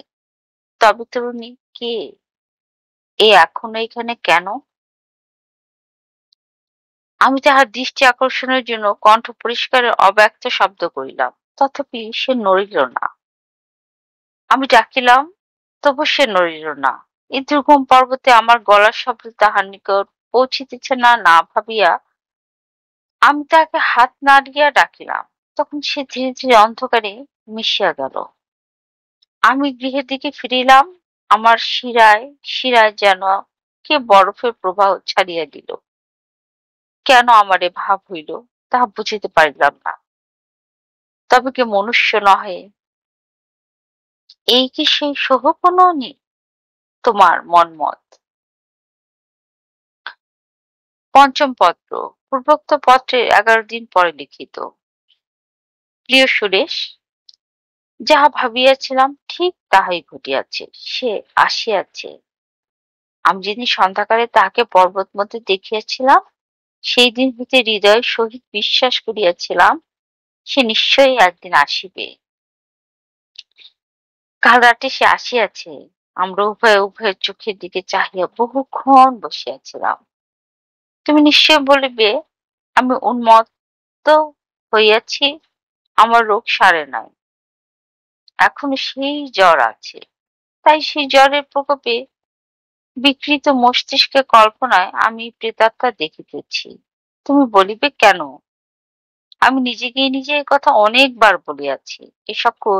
তবে তরুণী কে? এ এখনো এখানে কেন? আমি তাহার দৃষ্টি আকর্ষণের জন্য কণ্ঠ পরিষ্কারে অব্যক্ত শব্দ করিলাম, তথাপি সে নড়িল না। আমি ডাকিলাম, তবু সে নড়িল না। এই দুর্গম পর্বতে আমার গলার শব্দ তাহার নিকট পৌঁছিতেছে না, না ভাবিয়া আমি তাহাকে হাত নাড়িয়া ডাকিলাম। তখন সে ধীরে ধীরে অন্ধকারে মিশিয়া গেল। আমি গৃহের দিকে ফিরিলাম। আমার শিরায় শিরায় যেন কে বরফের প্রবাহ ছাড়িয়া দিল। কেন আমার এ ভাব হইল তাহা বুঝিতে পারিলাম না। তবে কি মনুষ্য নহে? এই কি সেই সহপ্রণয়িনী? তোমার মনমত। পঞ্চম পত্র। পূর্বোক্ত পত্রের 11 দিন পরে লিখিত। প্রিয় সুরেশ, যাহা ভাবিয়াছিলাম ঠিক তাহাই ঘটিয়াছে। সে আসিয়াছে। আমি যেদিন সন্ধ্যাকালে তাহাকে পর্বত মধ্যে দেখিয়াছিলাম, সেই দিন হইতে হৃদয়ের সহিত বিশ্বাস করিয়াছিলাম সে নিশ্চয়ই একদিন আসিবে। কাল রাতে সে আসিয়াছে। আমরা উভয়ের চোখের দিকে চাহিয়া বহুক্ষণ বসিয়াছিলাম। তুমি নিশ্চয় বলিবে আমি উন্মত্ত হইয়াছি, আমার রোগ সারে নাই, এখনো সেই জ্বর আছে। তাই সেই জ্বরের প্রকোপে বিকৃত মস্তিষ্কের কল্পনায় আমি প্রেতাত্মা দেখিতেছি। তুমি বলিবে কেন? আমি নিজে এ কথা অনেকবার বলিয়াছি। এ সকল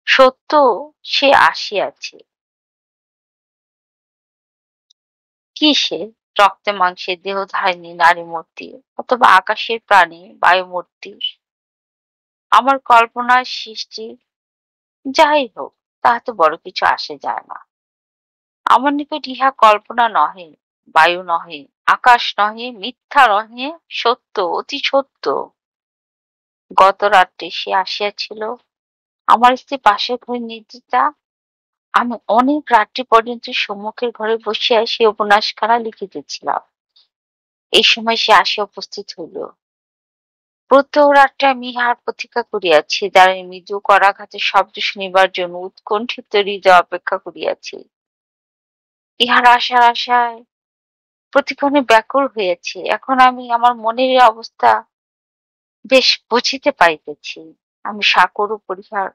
সত্য। সে আসিয়াছে। কি সে? রক্তে মাংসের দেহধারিণী নারী মূর্তি, অথবা আকাশের প্রাণী বায়ুমূর্তি, আমার কল্পনার সৃষ্টি, যাই হোক, তাহাতে বড় কিছু আসে যায় না। আমার নিকট ইহা কল্পনা নহে, বায়ু নহে, আকাশ নহে, মিথ্যা নহে, সত্য, অতি সত্য। গত রাত্রে সে আসিয়াছিল। আমার স্ত্রী পাশের ঘরে নিদ্রিতা। আমি অনেক রাত্রি পর্যন্ত সম্মুখের ঘরে বসিয়া সে উপন্যাসখানা লিখিতেছিলাম। এই সময় সে আসিয়া উপস্থিত হইল। প্রত্যহ রাত্রে আমি ইহার প্রতীক্ষা করিয়াছি, দ্বারের মৃদু করাঘাতের শব্দ শুনিবার জন্য উৎকণ্ঠিত হৃদয়ে অপেক্ষা করিয়াছি। ইহার আশার আশায় প্রতিক্ষণে ব্যাকুল হইয়াছি। এখন আমি আমার মনের এই অবস্থা বেশ বুঝিতে পাইতেছি। আমি সাঁকোর পরিহার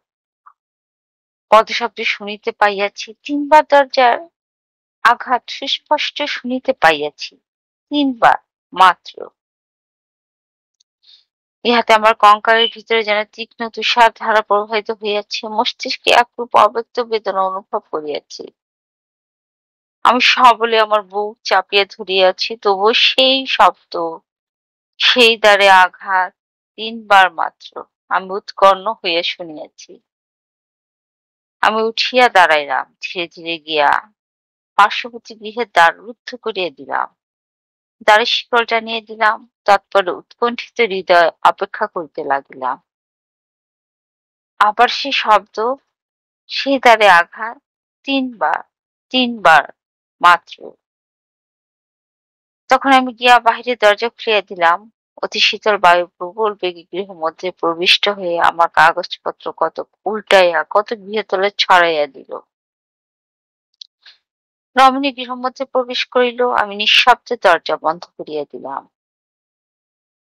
পদশব্দ শুনিতে পাইয়াছি। ৩ বার দরজার আঘাত সুস্পষ্ট শুনিতে পাইয়াছি। ৩ বার মাত্র। ইহাতে আমার কঙ্কালের ভিতরে যেন তীক্ষ্ণ তুষার ধারা প্রবাহিত হইয়াছে। মস্তিষ্কে একরূপ অব্যক্ত বেদনা অনুভব করিয়াছি। আমি সবলে আমার বুক চাপিয়া ধরিয়াছি, তবুও সেই শব্দ, সেই দ্বারে আঘাত ৩ বার মাত্র আমি উৎকণ্ঠ হইয়া শুনিয়াছি। আমি উঠিয়া দাঁড়াইলাম। ধীরে ধীরে গিয়া পার্শ্ববর্তী গৃহের দ্বার রুদ্ধ করিয়া দিলাম। দ্বারের শিকল টানিয়া দিলাম। তৎপরে উৎকণ্ঠিত হৃদয়ে অপেক্ষা করিতে লাগিলাম। আবার সে শব্দ, সেই দ্বারে আঘাত ৩ বার, ৩ বার মাত্র। তখন আমি গিয়া বাহিরে দরজা খুলিয়া দিলাম। অতি শীতল বায়ু প্রবল বেগে গৃহের মধ্যে প্রবিষ্ট হয়ে আমার কাগজপত্র কত উল্টাইয়া, কত গৃহতলে ছড়াইয়া দিল। রমণী গৃহের মধ্যে প্রবেশ করিল। আমি নিঃশব্দে দরজা বন্ধ করিয়া দিলাম।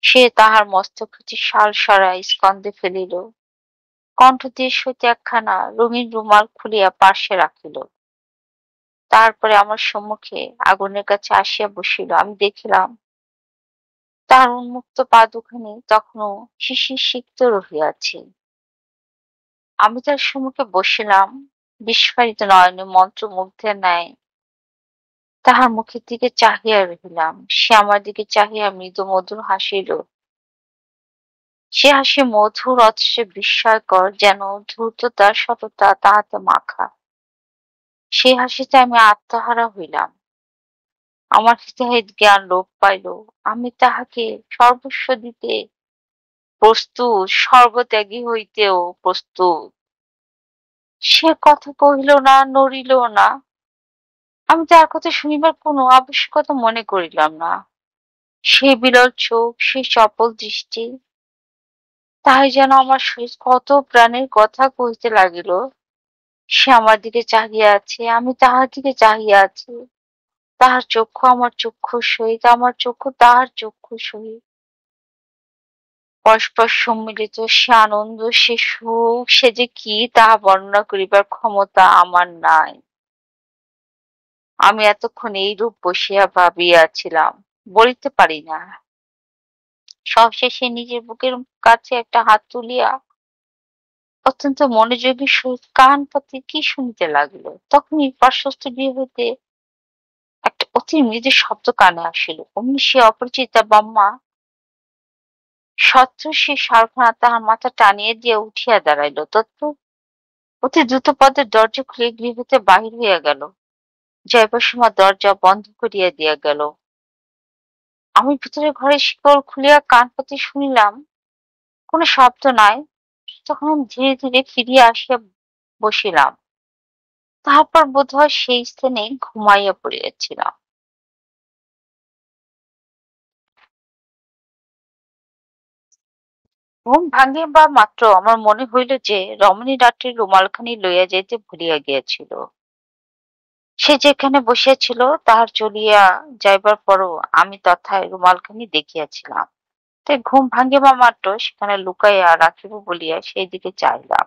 সে তাহার মস্তকটি শাল সরাই স্কন্ধে ফেলিল। কণ্ঠদেশ হইতে একখানা রঙিন রুমাল খুলিয়া পার্শ্বে রাখিল। তারপরে আমার সম্মুখে আগুনের কাছে আসিয়া বসিল। আমি দেখিলাম তাহার উন্মুক্ত পা দুখানি তখনও শিশির সিক্ত রহিয়াছে। আমি তার সম্মুখে বসিলাম, বিস্ফারিত নয়নে মন্ত্রমুগ্ধের ন্যায় তাহার মুখের দিকে চাহিয়া রহিলাম। সে আমার দিকে চাহিয়া মৃদু মধুর হাসিল। সে হাসি মধুর অথচ বিস্ময়কর, যেন ধূর্ততা সততা তাহাতে মাখা। সেই হাসিতে আমি আত্মহারা হইলাম। আমার হিতাহিত জ্ঞান লোপ পাইল। আমি তাহাকে সর্বস্ব দিতে প্রস্তুত, সর্বত্যাগী হইতেও প্রস্তুত। সে কথা কহিল না, নড়িল না। আমি তার কথা শুনিবার কোনো আবশ্যকতা মনে করিলাম না। সেই বিরল চোখ, সেই চপল দৃষ্টি, তাহাই যেন আমার সহিত কত প্রাণের কথা কহিতে লাগিল। সে আমার দিকে চাহিয়া আছে, আমি তাহার দিকে চাহিয়া আছি। তাহার চক্ষু আমার চক্ষুর সহিত, আমার চক্ষু তাহার চক্ষুর সহিত পরস্পর সম্মিলিত। সে আনন্দ, সে সুখ, সে যে কি তাহা বর্ণনা করিবার ক্ষমতা আমার নাই। আমি এতক্ষণ এইরূপ বসিয়া ভাবিয়াছিলাম, বলিতে পারি না। সবশেষে নিজের বুকের কাছে একটা হাত তুলিয়া অত্যন্ত মনোযোগী সহিত কান পাতি কি শুনিতে লাগিল। তখনই পার্শ্বস্থ গৃহ হইতে একটা অতি মৃদু শব্দ কানে আসিল। অমনি সে অপরিচিতা বাম্মা সত্বর সেই শালখানা তাহার মাথা টানিয়া দিয়া উঠিয়া দাঁড়াইল। তৎপর অতি দ্রুত পদে দরজা খুলিয়া গৃহ হইতে বাহির হইয়া গেল। যাইবার সময় দরজা বন্ধ করিয়া দিয়া গেল। আমি ভিতরে ঘরে শিকল খুলিয়া কান পাতি শুনিলাম, কোনো শব্দ নাই। তখন আমি ধীরে ধীরে ফিরিয়া আসিয়া বসিলাম। তারপর বোধহয় সেই স্থানে ঘুমাইয়া পড়িয়াছিলাম। ঘুম ভাঙিবা মাত্র আমার মনে হইল যে রমণী রাত্রির রুমালখানি লইয়া যাইতে ভুলিয়া গিয়াছিল। সে যেখানে বসিয়াছিল তাহার চলিয়া যাইবার পরও আমি তথায় রুমালখানি দেখিয়াছিলাম। তাই ঘুম ভাঙিবা মাত্র সেখানে লুকাইয়া রাখিব বলিয়া সেই দিকে চাইলাম।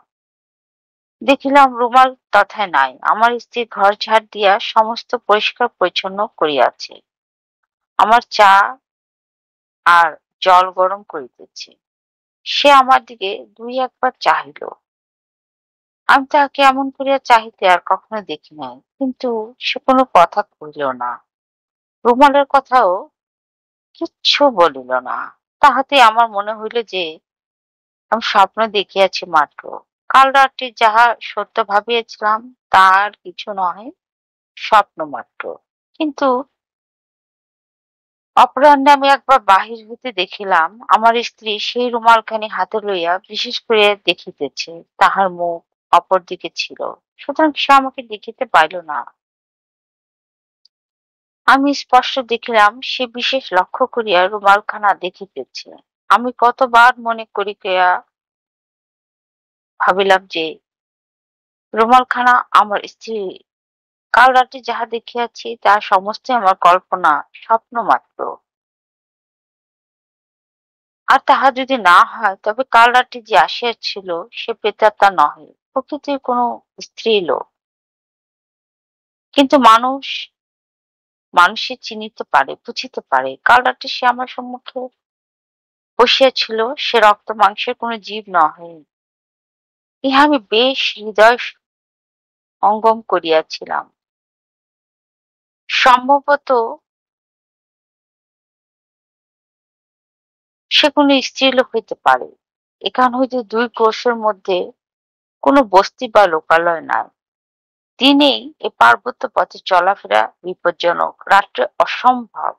দেখিলাম রুমাল তথায় নাই। আমার স্ত্রী ঘর ঝাড় দিয়া সমস্ত পরিষ্কার পরিচ্ছন্ন করিয়াছে। আমার চা আর জল গরম করিতেছে। সে আমার দিকে দুই একবার চাহিল। আমি তাহাকে এমন করিয়া চাহিতে আর কখনো দেখি নাই, কিন্তু সে কোনো কথা কহিল না, রুমালের কথাও কিচ্ছু বলিল না। তাহাতে আমার মনে হইল যে আমি স্বপ্ন দেখিয়াছি মাত্র। কাল রাত্রে যাহা সত্য ভাবিয়াছিলাম তার কিছু নহে, স্বপ্ন মাত্র। কিন্তু অপরাহ্নে আমি একবার বাহির হইতে দেখিলাম আমার স্ত্রী সেই রুমালখানি হাতে লইয়া বিশেষ করিয়া দেখিতেছে। তাহার মুখ অপর দিকে ছিল, সুতরাং সে আমাকে দেখিতে পাইল না। আমি স্পষ্ট দেখিলাম সে বিশেষ লক্ষ্য করিয়া রুমালখানা দেখিতেছে। আমি কতবার মনে করিয়া ভাবিলাম যে রুমালখানা আমার স্ত্রী। কাল রাতে যাহা দেখিয়াছি তাহা সমস্তই আমার কল্পনা, স্বপ্ন মাত্র। আর তাহা যদি না হয় তবে কাল রাতে যে আসিয়াছিল সে প্রেতাত্মা নহে, প্রকৃতির কোনো স্ত্রী লোক। কিন্তু মানুষে চিনিতে পারে, বুঝিতে পারে। কাল রাতে সে আমার সম্মুখে বসিয়াছিল, সে রক্ত মাংসের কোনো জীব নহে। ইহা আমি বেশ হৃদয় অঙ্গম করিয়াছিলাম। সম্ভবত সে কোনো স্ত্রীলোক হইতে পারে। এখান হইতে ২ ক্রোশের মধ্যে কোনো বস্তি বা লোকালয় নাই। দিনেই এ পার্বত্য পথে চলাফেরা বিপজ্জনক, রাত্রে অসম্ভব।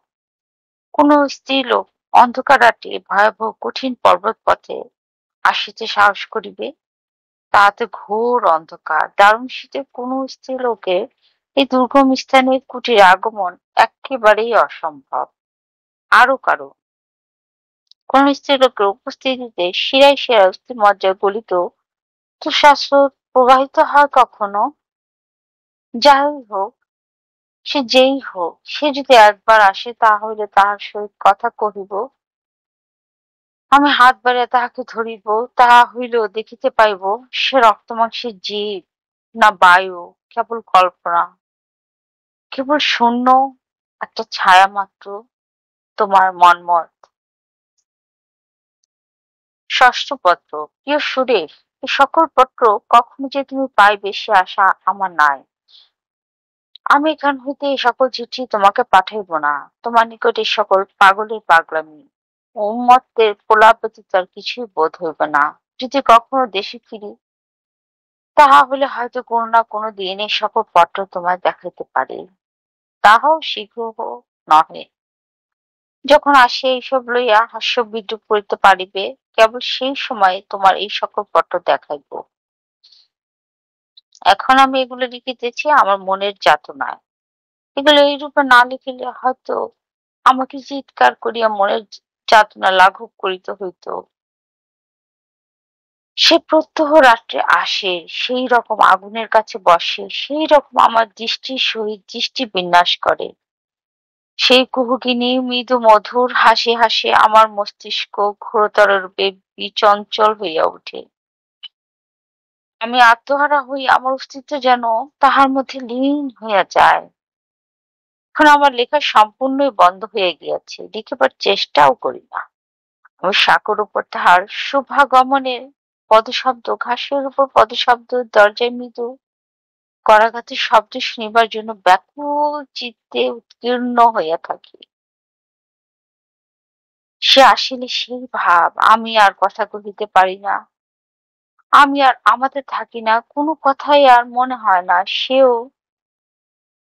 কোন স্ত্রীলোক অন্ধকার রাত্রে ভয়াবহ কঠিন পর্বত পথে আসিতে সাহস করিবে? তাহাতে ঘোর অন্ধকার, দারুণ শীতে কোন স্ত্রীলোকের এই দুর্গম স্থানে কুটিরে আগমন একেবারেই অসম্ভব। আরো কারো কোন স্ত্রীলোকের উপস্থিতিতে শিরায় শিরায় অস্থিমজ্জায় গলিত তুষারস্রোত প্রবাহিত হয় কখনো? যাই হোক, সে যেই হোক, সে যদি একবার আসে তাহা হইলে তাহার সহিত কথা কহিব। আমি হাত বাড়াইয়া তাহাকে ধরিব, তাহা হইলেও দেখিতে পাইব সে রক্তমাংসের জীব না বায়ু, কেবল কল্পনা, কেবল শূন্য একটা ছায়া মাত্র, তোমার মন্মথ। ষষ্ঠ পত্র। প্রিয় সুরেশ, এই সকল পত্র কখনো যে তুমি পাইবে সে আশা আমার নাই। আমি এখান হইতে এই সকল চিঠি তোমাকে পাঠাইব না। তোমার নিকট এই সকল পাগলের পাগলামি, উন্মত্তের প্রলাপ ব্যতীত আর কিছুই বোধ হইবে না। যদি কখনো দেশে ফিরি তাহা হলে হয়তো কোনো না কোনো দিন এই সকল পত্র তোমায় দেখাইতে পারি, তাহাও শীঘ্র নহে। যখন আসে এইসব লইয়া হাস্য বিদ্রুপ করিতে পারিবে, কেবল সেই সময় তোমার এই সকল পত্র দেখাইব। এখন আমি এগুলো লিখিতেছি আমার মনের যাতনায়। এগুলো এইরূপে না লিখিলে হয়তো আমাকে চিৎকার করিয়া মনের যাতনা লাঘব করিতে হইত। সে প্রত্যহ রাত্রে আসে, সেই রকম আগুনের কাছে বসে, সেই রকম আমার দৃষ্টির সহিত দৃষ্টি বিন্যাস করে। সেই কুহুকিনী মৃদু মধুর হাসি হাসে আমার মস্তিষ্ক ঘোরতর রূপে বিচঞ্চল হইয়া ওঠে। আমি আত্মহারা হই, আমার অস্তিত্ব যেন তাহার মধ্যে লীন হইয়া যায়। এখন আমার লেখা সম্পূর্ণই বন্ধ হইয়া গিয়াছে, লিখিবার চেষ্টাও করি না। আমি সাঁকোর উপর তাহার শুভাগমনের পদশব্দ, ঘাসের উপর পদশব্দ, দরজায় মৃদু করাঘাতের শব্দ শুনিবার জন্য ব্যাকুল চিত্তে উৎকীর্ণ হইয়া থাকি। সে আসিলে সেই ভাব, আমি আর কথা কহিতে পারি না, আমি আর আমাতে থাকি না, কোনো কথাই আর মনে হয় না, সেও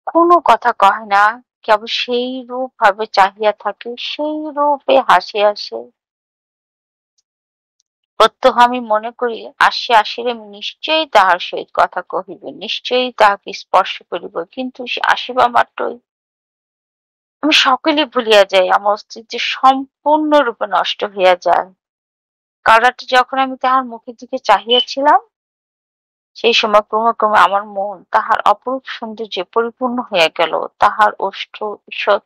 কোনো কথা কহে না। কেবল সেই রূপ ভাবে চাহিয়া থাকে, সেই রূপে হাসি আসে। প্রত্যহ আমি মনে করি আসিলে নিশ্চয়ই তাহার সহিত কথা কহিব, নিশ্চয়ই তাহাকে স্পর্শ করিব, কিন্তু সে আসিবা মাত্রই আমি সকলই ভুলিয়া যাই, আমার অস্তিত্ব সম্পূর্ণরূপে নষ্ট হইয়া যায়। কাল রাত্রে যখন আমি তাহার মুখের দিকে চাহিয়াছিলাম, সেই সময় ক্রমে ক্রমে আমার মন তাহার অপরূপ সৌন্দর্যে পরিপূর্ণ হইয়া গেল। তাহার ওষ্ঠ ঈষৎ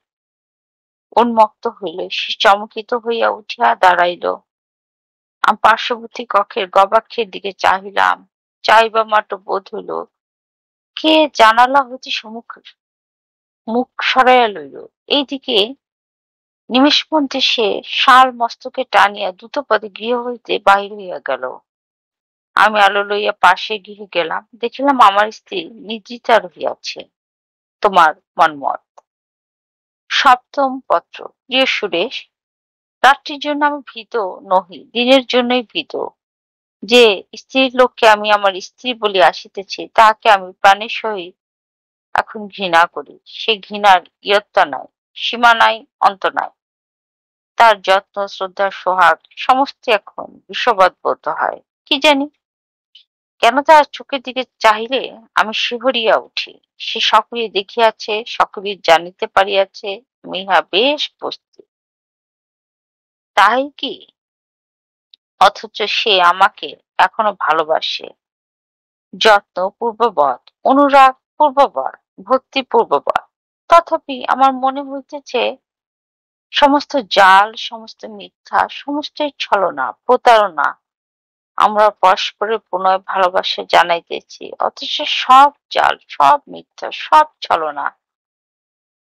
উন্মত্ত হইল, সে চমকিত হইয়া উঠিয়া দাঁড়াইল। আমি পার্শ্ববর্তী কক্ষের গবাক্ষের দিকে চাহিলাম, চাহিবা মাত্র বোধ হইল কে জানালা হইতে মুখ সরাইয়া লইল। এইদিকে নিমেষমধ্যে সে শাল মস্তকে টানিয়া দ্রুতপদে গৃহ হইতে বাহির হইয়া গেল। আমি আলো লইয়া পাশে গৃহে গেলাম, দেখিলাম আমার স্ত্রী নিদ্রিতা রহিয়াছে। তোমার মন্মথ। সপ্তম পত্র। প্রিয় সুরেশ, রাত্রির জন্য আমি ভীত নহি, দিনের জন্যই ভীত। যে স্ত্রীর লোককে আমি আমার স্ত্রী বলিয়া আসিতেছি, তাহাকে আমি প্রাণের সহিত এখন ঘৃণা করি। সে ঘৃণার ইয়ত্তা নাই, সীমা নাই, অন্ত নাই। তার যত্ন, শ্রদ্ধা, সোহাগ সমস্ত এখন বিষবৎ বোধ হয়। কি জানি কেন তার চোখের দিকে চাহিলে আমি শিহরিয়া উঠি। সে সকলই দেখিয়াছে, সকলই জানিতে পারিয়াছে, আমি ইহা বেশ প্রস্তুত। তাই কি? অথচ সে আমাকে এখনো ভালোবাসে। যত্ন পূর্ববৎ, অনুরাগ পূর্ববৎ, ভক্তি পূর্ববৎ। তথাপি আমার মনে হইতেছে সমস্ত জাল, সমস্ত মিথ্যা, সমস্তই ছলনা, প্রতারণা। আমরা পরস্পরের প্রণয় ভালোবাসা জানাইতেছি, অথচ সব জাল, সব মিথ্যা, সব ছলনা।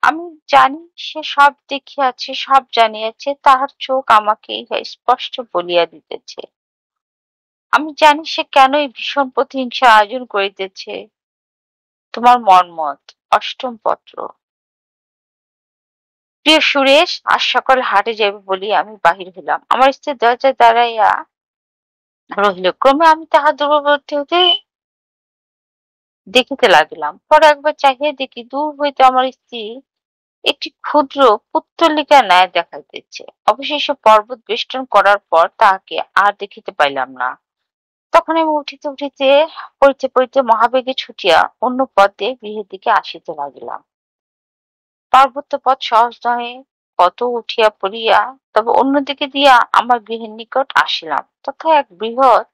আমি জানি সে সব দেখিয়াছে, সব জানিয়াছে, তাহার চোখ আমাকে ইহা স্পষ্ট বলিয়া দিতেছে। আমি জানি সে কেন এই ভীষণ প্রতিহিংসার আয়োজন করিতেছে। তোমার মন্মথ। অষ্টম পত্র। প্রিয় সুরেশ, আজ সকালে হাটে যাইবে বলিয়া আমি বাহির হইলাম। আমার স্ত্রী দরজায় দাঁড়াইয়া রহিল। ক্রমে আমি তাহার দূরবর্তী হইতে দেখিতে লাগিলাম। পরে একবার চাহিয়া দেখি দূর হইতে আমার স্ত্রী একটি ক্ষুদ্র পুত্তলিকার ন্যায় দেখাইতেছে। অবশেষে পর্বত বেষ্টন করার পর তাহাকে আর দেখিতে পাইলাম না। তখন আমি উঠিতে উঠিতে পড়িতে পড়িতে মহাবেগে ছুটিয়া অন্য পথে গৃহের দিকে আসিতে লাগিলাম। পার্বত্য পথ সহজ নহে, কত উঠিয়া পড়িয়া তবে অন্যদিকে দিয়া আমার গৃহের নিকট আসিলাম। তথা এক বৃহৎ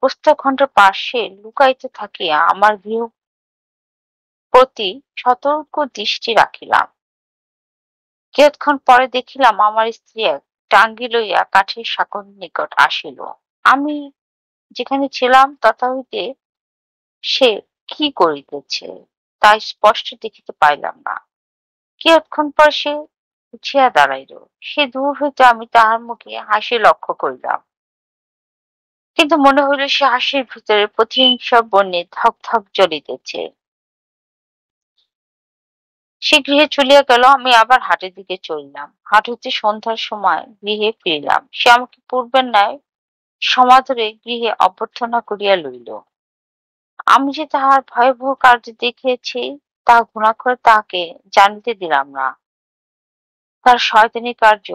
প্রস্তরখণ্ডের পার্শ্বে লুকাইতে থাকিয়া আমার গৃহ প্রতি সতর্ক দৃষ্টি রাখিলাম। কিয়ৎক্ষণ পরে দেখিলাম আমার স্ত্রী এক টাঙ্গি লইয়া কাঠের সাঁকোর নিকট আসিল। আমি যেখানে ছিলাম তথা হইতে সে কি করিতেছে তা স্পষ্ট দেখিতে পাইলাম না। কিয়ৎক্ষণ পর সে উঠিয়া দাঁড়াইল। সে দূর হইতে আমি তাহার মুখে হাসি লক্ষ্য করিলাম, কিন্তু মনে হইল সে হাসির ভিতরে প্রতিহিংসা বন্যে ধক ধক জ্বলিতেছে। সে গৃহে চলিয়া গেল। আমি আবার হাটের দিকে চলিলাম। হাট হইতে সন্ধ্যার সময় গৃহে ফিরিলাম। সে আমাকে পূর্বের ন্যায় সমাদরে গৃহে অভ্যর্থনা করিয়া লইল। আমি যে তাহার ভয়াবহ কার্য দেখিয়াছি তাহা ঘুণাক্ষরে তাহাকে জানিতে দিলাম না। তার শয়তানি কার্য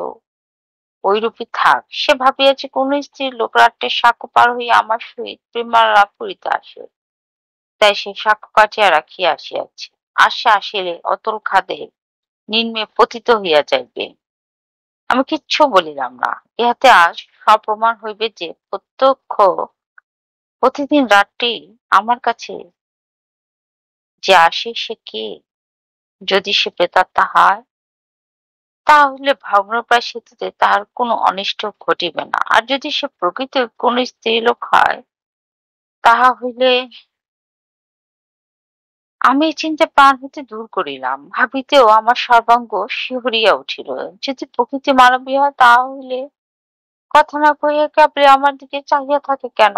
ঐরূপই থাক। সে ভাবিয়াছে কোন স্ত্রীর লোক রাত্রের সাঁকো পার হইয়া আমার সহিত প্রেমালাপ করিতে আসে, তাই সে সাঁকো কাটিয়া রাখিয়া আসিয়াছে। আসিলে অতল খাদে নিম্নে পতিত হইয়া যাইবে। আমি কিচ্ছু বলিলাম না। ইহাতে আজ সপ্রমাণ হইবে যে প্রত্যক্ষ প্রতিদিন রাত্রি আমার কাছে যে আসে সে কে। যদি সে প্রেতাত্মা হয়, তাহলে ভগ্নপ্রায় সেতুতে তাহার কোনো অনিষ্ট ঘটিবে না। আর যদি সে প্রকৃত কোন স্ত্রীলোক হয়, তাহা হইলে আমি এই চিন্তা প্রাণ হইতে দূর করিলাম। ভাবিতেও আমার সর্বাঙ্গ শিহরিয়া উঠিল। যদি প্রকৃতি মানবী হয়, তাহা হইলে কথা না কহিয়া কেবল আমার দিকে চাহিয়া থাকে কেন?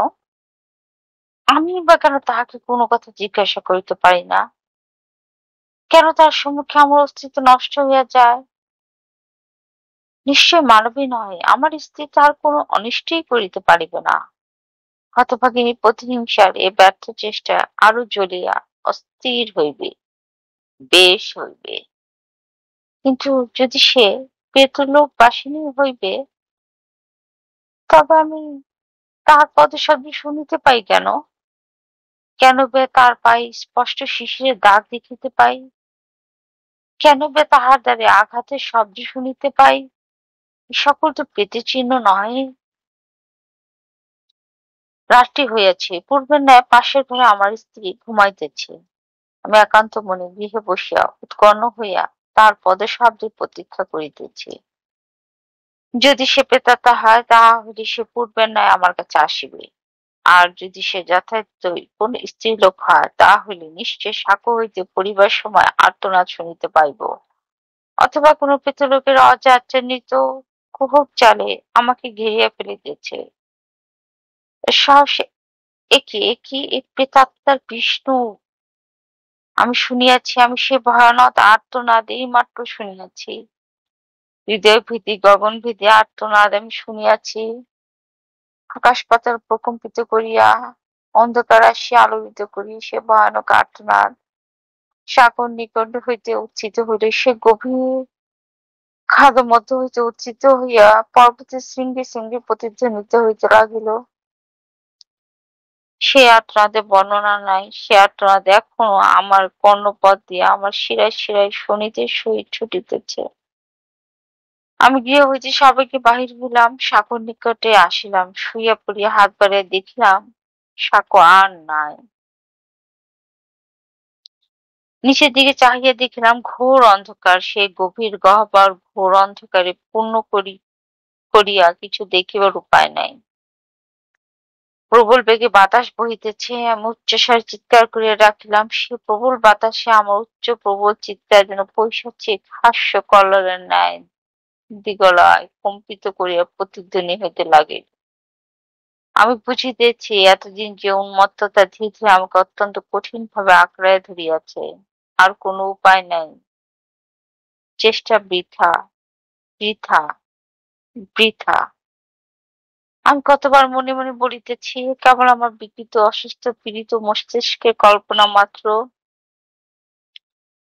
আমি বা কেন তাহাকে কোনো কথা জিজ্ঞাসা করিতে পারি না? কেন তার সম্মুখে আমার অস্তিত্ব নষ্ট হইয়া যায়? নিশ্চয় মানবী নহে। আমার স্ত্রী তাহার কোনো অনিষ্টই করিতে পারিবে না। হতভাগিনী প্রতিহিংসার এ ব্যর্থ চেষ্টা আরো জ্বলিয়া অস্থির হইবে, বেশ হইবে। কিন্তু যদি সে প্রেতলোক বাসিনী হইবে, তবে আমি তাহার পদশব্দ শুনিতে পাই কেন? কেন বে তার পায়ে স্পষ্ট শিশিরের দাগ দেখিতে পাই? কেন বে তাহার দ্বারে আঘাতের শব্দ শুনিতে পাই? সকল তো প্রেতের চিহ্ন নহে। রাত্রি হইয়াছে, পূর্বের ন্যায় পাশের ঘরে আমার স্ত্রী ঘুমাইতেছে। আমি একান্ত মনে গৃহে বসিয়া উৎকণ্ঠ হইয়া তার পদশব্দের প্রতীক্ষা করিতেছি। যদি সে প্রেতাত্মা হয়, তাহা হইলে সে পূর্বের ন্যায় আমার কাছে আসিবে। আর যদি সে যথার্থই কোন স্ত্রীলোক হয়, তাহা হইলে নিশ্চয় সাঁকো হইতে পড়িবার সময় আর্তনাদ শুনিতে পাইব, অথবা কোন প্রেতলোকের অযাচান্বিত কুহক চালে আমাকে ঘেরিয়া ফেলিতেছে। সাহসে একে একে এই প্রেতাত্মার বিষ্ণু আমি শুনিয়াছি, আমি সে ভয়ানক আর্তনাদ এইমাত্র শুনিয়াছি। হৃদয় ভীতি গগন ভীতি আর্তনাদ আমি শুনিয়াছি। আকাশ পাতাল প্রকম্পিত করিয়া অন্ধকার আসিয়া আলোকিত করি সে ভয়ানক আর্তনাদ সাগর নিকট হইতে উচ্ছিত হইলে সে গভীর খাদ মধ্য হইতে উচ্ছিত হইয়া পর্বতের শৃঙ্গে শৃঙ্গে প্রতিধ্বনিত হইতে লাগিল। সে আর্তনাদের বর্ণনা নাই, সে আর্তনাদ এখনো আমার কর্ণপথ দিয়া আমার শিরায় শিরায় শোনিতে সহিত ছুটিতেছে। আমি গৃহ হইতে সবাইকে বাহির হইলাম, সাঁকোর নিকটে আসিলাম, শুইয়া পড়িয়া হাত বাড়িয়া দেখিলাম সাঁকো আর নাই। নিচের দিকে চাহিয়া দেখিলাম ঘোর অন্ধকার, সেই গভীর গহ্বর ঘোর অন্ধকারে পূর্ণ করিয়া কিছু দেখিবার উপায় নাই। প্রবল বেগে বাতাস বহিতেছে, আমি উচ্চস্বরে চিৎকার করিয়া ডাকিলাম, সে প্রবল বাতাসে আমার উচ্চ প্রবল চিৎকার যেন পৈশাচিক হাস্য কল্লোলের ন্যায় দিগলায় কম্পিত করিয়া প্রতিধ্বনি হইতে লাগে। আমি বুঝিতেছি এতদিন যে উন্মত্ততা ধীরে ধীরে আমাকে অত্যন্ত কঠিন ভাবে আঁকড়াইয়া ধরিয়াছে। আর কোনো উপায় নাই, চেষ্টা বৃথা, বৃথা, বৃথা। আমি কতবার মনে মনে বলিতেছি, কেবল আমার বিকৃত অসুস্থ পীড়িত মস্তিষ্কের কল্পনা মাত্র।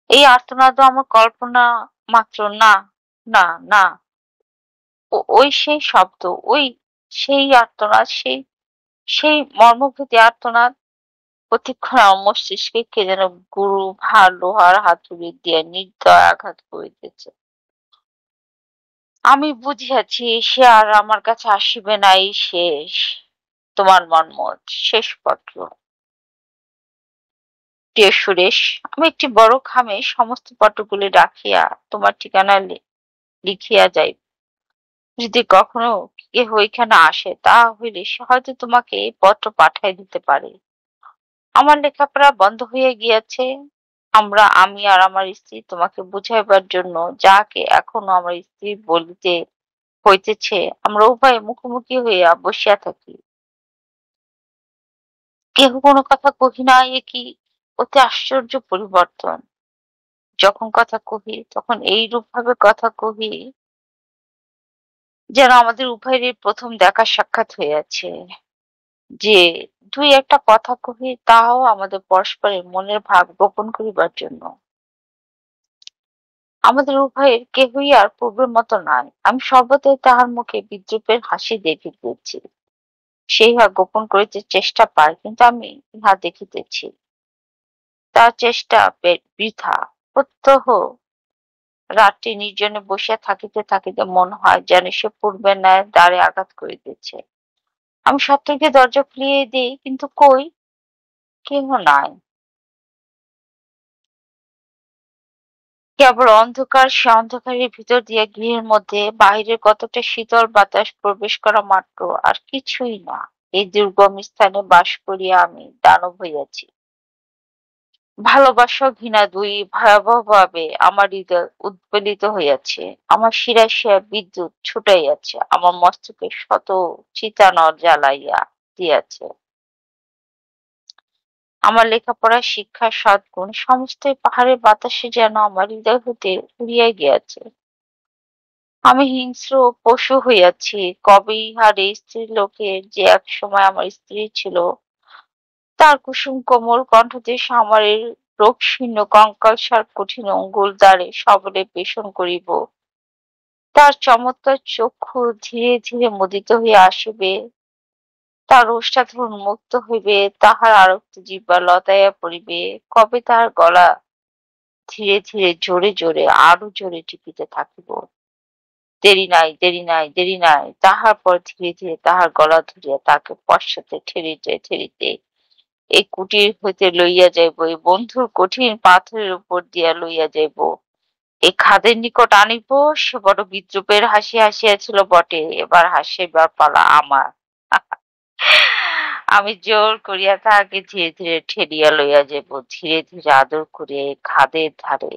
এই আর্তনাদও আমার কল্পনা মাত্র না, না, না। ওই সেই শব্দ, ওই সেই আর্তনাদ, সেই সেই মর্মভেদী আর্তনাদ প্রতিক্ষণ আমার মস্তিষ্কে কে যেন গুরু ভার লোহার হাতুড়ি দিয়া নির্দয় আঘাত করিতেছে। আমি বুঝিয়াছি সে আর আমার কাছে আসিবে না, এই শেষ। তোমার মন্মথ, শেষ পত্র। প্রিয় সুরেশ, আমি একটি বড় খামে সমস্ত পত্রগুলি রাখিয়া তোমার ঠিকানা লিখিয়া যাই। যদি কখনো কেহ এখানে আসে, তাহা হইলে সে হয়তো তোমাকে এই পত্র পাঠাই দিতে পারে। আমার লেখাপড়া বন্ধ হইয়া গিয়াছে। আমি আর আমার স্ত্রী তোমাকে বুঝাইবার জন্য যাকে এখনো আমার স্ত্রী বলিতে হইতেছে, আমরা উভয়ে মুখোমুখি হইয়া বসিয়া থাকি। কেহ কোনো কথা কহি না, এ কি অতি আশ্চর্য পরিবর্তন। যখন কথা কহি তখন এইরূপ ভাবে কথা কহি যেন আমাদের উভয়েরই প্রথম দেখা সাক্ষাৎ হইয়াছে। যে দুই একটা কথা কহি, তাহাও আমাদের পরস্পরের মনের ভাব গোপন করিবার জন্য। আমাদের উভয়ের কেহই আর পূর্বের মতো নাই। আমি সর্বদাই তাহার মুখে বিদ্রূপের হাসি দেখিতেছি। সে ইহা গোপন করিতে চেষ্টা পায়, কিন্তু আমি ইহা দেখিতেছি। তার চেষ্টা বৃথা। প্রত্যহ রাত্রি নির্জনে বসিয়া থাকিতে থাকিতে মনে হয় যেন সে পূর্বের ন্যায় দ্বারে আঘাত করিতেছে। আমি সত্তরকে দরজা খুলিয়ে দিই, কিন্তু কই, কেহ নাই। কেবল অন্ধকার, সে অন্ধকারের ভিতর দিয়া গৃহের মধ্যে বাহিরের কতটা শীতল বাতাস প্রবেশ করা মাত্র, আর কিছুই না। এই দুর্গম স্থানে বাস করিয়া আমি দানব হইয়াছি। ভালোবাসা ঘৃণা দুই ভয়াবহভাবে আমার হৃদয় উদ্বেলিত হইয়াছে। আমার শিরায় শিরায় বিদ্যুৎ ছুটাইয়াছে, আমার মস্তকে শত চিতানল জ্বালাইয়া দিয়াছে। আমার লেখাপড়া শিক্ষা সদ্গুণ সমস্তই পাহাড়ের বাতাসে যেন আমার হৃদয় হইতে উড়িয়া গিয়াছে। আমি হিংস্র পশু হইয়াছি। কবে ইহার এই স্ত্রীলোকের যে একসময় আমার স্ত্রী ছিল, তার কুসুম কোমল কণ্ঠদেশ আমার রোগশীর্ণ কঙ্কালসার কঠিন অঙ্গুল দ্বারে সবলে পেষণ করিব। তার চমৎকার চক্ষু ধীরে ধীরে মুদিত হইয়া আসিবে, তার ওষ্ঠাধর উন্মুক্ত হইবে, তাহার আরক্ত জিহ্বা লতাইয়া পড়িবে, কবে তাহার গলা ধীরে ধীরে জোরে জোরে আরো জোরে টিপিতে থাকিব। দেরি নাই, দেরি নাই, দেরি নাই, তাহার পর ধীরে ধীরে তাহার গলা ধরিয়া তাকে পশ্চাতে ঠেলিতে ঠেলিতে এই কুটির হইতে লইয়া যাইব, এই বন্ধুর কঠিন পাথরের উপর দিয়া লইয়া যাইব, এই খাদের নিকট আনিব। সে বড় বিদ্রুপের হাসি হাসিয়াছিল বটে, এবার হাসিবার পালা আমার। আমি জোর করিয়া তাহাকে ধীরে ধীরে ঠেলিয়া লইয়া যাইব, ধীরে ধীরে আদর করিয়া এই খাদের ধারে।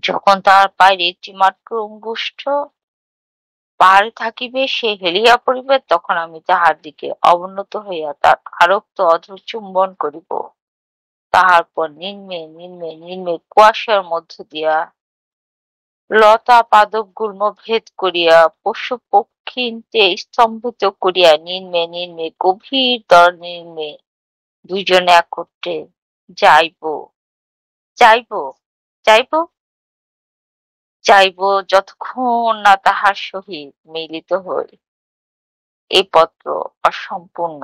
যখন তাহার পায়ের একটি মাত্র অঙ্গুষ্ঠ পাহাড়ে থাকিবে, সে হেলিয়া পড়িবে, তখন আমি তাহার দিকে অবনত হইয়া তার আরক্ত অধর চুম্বন করিব। তাহার পর নিম্নে নিম্নে নিম্নে কুয়াশার মধ্য দিয়া লতা পাদপ গুল্ম ভেদ করিয়া পশু পক্ষীতে স্তম্ভিত করিয়া নিম্নে নিম্নে গভীর দর নিম্নে দুইজনে একত্রে যাইব, যাইব, যাইব, যাইব, যতক্ষণ না তাহার সহিত মিলিত হই। এই পত্র অসম্পূর্ণ।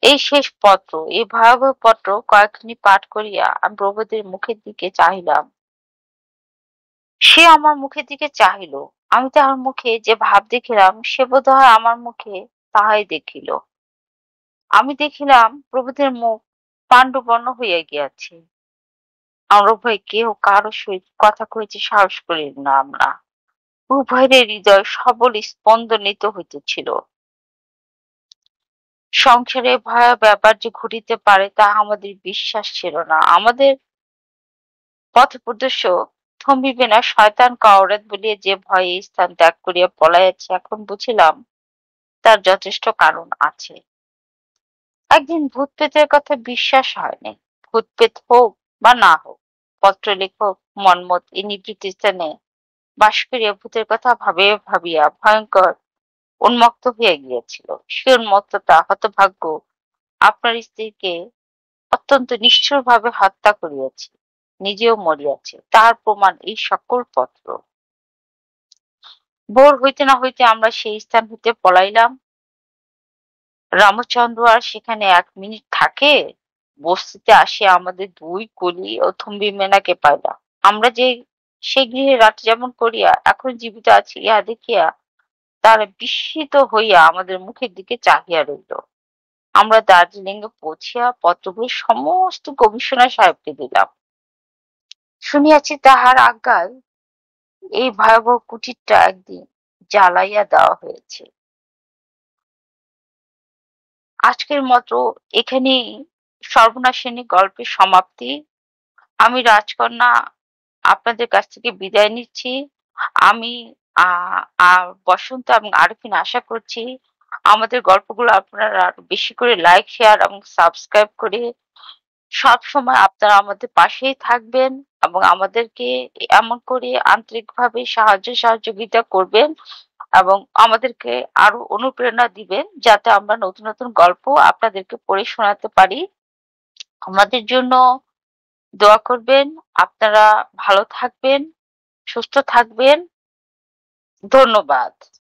এই শেষ পত্র, এই ভয়াবহ পত্র কয়েকখানি পাঠ করিয়া আমি প্রভুদের মুখের দিকে চাহিলাম। সে আমার মুখের দিকে চাহিল। আমি তাহার মুখে যে ভাব দেখিলাম, সে বোধ হয় আমার মুখে তাহাই দেখিল। আমি দেখিলাম প্রভুদের মুখ পাণ্ডুবর্ণ হইয়া গিয়াছে। আমরা উভয় কেহ কারো সহিত কথা কইতে সাহস করিলাম না। উভয়ের হৃদয় সবল স্পন্দনিত হইতেছিল। সংসারে ভয়া ব্যাপার যে ঘটিতে পারে তাহা আমাদের বিশ্বাস ছিল না। আমাদের পথপ্রদর্শক থমিবে না, শয়তান কাওরাত বলিয়া যে ভয়ে এই স্থান ত্যাগ করিয়া পলাইয়াছে, এখন বুঝিলাম তার যথেষ্ট কারণ আছে। একদিন ভূত প্রেতের কথা বিশ্বাস হয়নি। ভূত প্রেত হোক বা না হোক, পত্রলেখক মন্মথ এই নিভৃত স্থানে বাস করিয়া ভূতের কথা ভাবিয়া ভাবিয়া ভয়ঙ্কর উন্মত্ত হইয়া গিয়াছিল। সে উন্মত্ততা হতভাগ্য আপনার স্ত্রীকে অত্যন্ত নিষ্ঠুরভাবে হত্যা করিয়াছে, নিজেও মরিয়াছে, তার প্রমাণ এই সকল পত্র। ভোর হইতে না হইতে আমরা সেই স্থান হইতে পলাইলাম। রামচন্দ্র আর সেখানে 1 মিনিট থাকে। বস্তিতে আসিয়া আমাদের 2 কলি ও থম্বি মেনাকে পাইলাম। আমরা যে সে গৃহে রাত যেমন করিয়া এখন জীবিত আছি, ইহা দেখিয়া তারা বিস্মিত হইয়া আমাদের মুখের দিকে চাহিয়া রইল। আমরা দার্জিলিং এ পৌঁছিয়া পত্রগুলো সমস্ত কমিশনার সাহেবকে দিলাম। শুনিয়াছি তাহার আজ্ঞায় এই ভয়াবহ কুটিরটা একদিন জ্বালাইয়া দেওয়া হয়েছে। আজকের মতো এখানেই সর্বনাশিনী গল্পের সমাপ্তি। আমি রাজকন্যা আপনাদের কাছ থেকে বিদায় নিচ্ছি। আমি বসন্ত এবং আরফিন আশা করছি আমাদের গল্পগুলো আপনারা আরো বেশি করে লাইক, শেয়ার এবং সাবস্ক্রাইব করে সব সময় আপনারা আমাদের পাশেই থাকবেন এবং আমাদেরকে এমন করে আন্তরিকভাবে সাহায্য সহযোগিতা করবেন এবং আমাদেরকে আরো অনুপ্রেরণা দিবেন, যাতে আমরা নতুন নতুন গল্প আপনাদেরকে পড়ে শোনাতে পারি। আমাদের জন্য দোয়া করবেন। আপনারা ভালো থাকবেন, সুস্থ থাকবেন। ধন্যবাদ।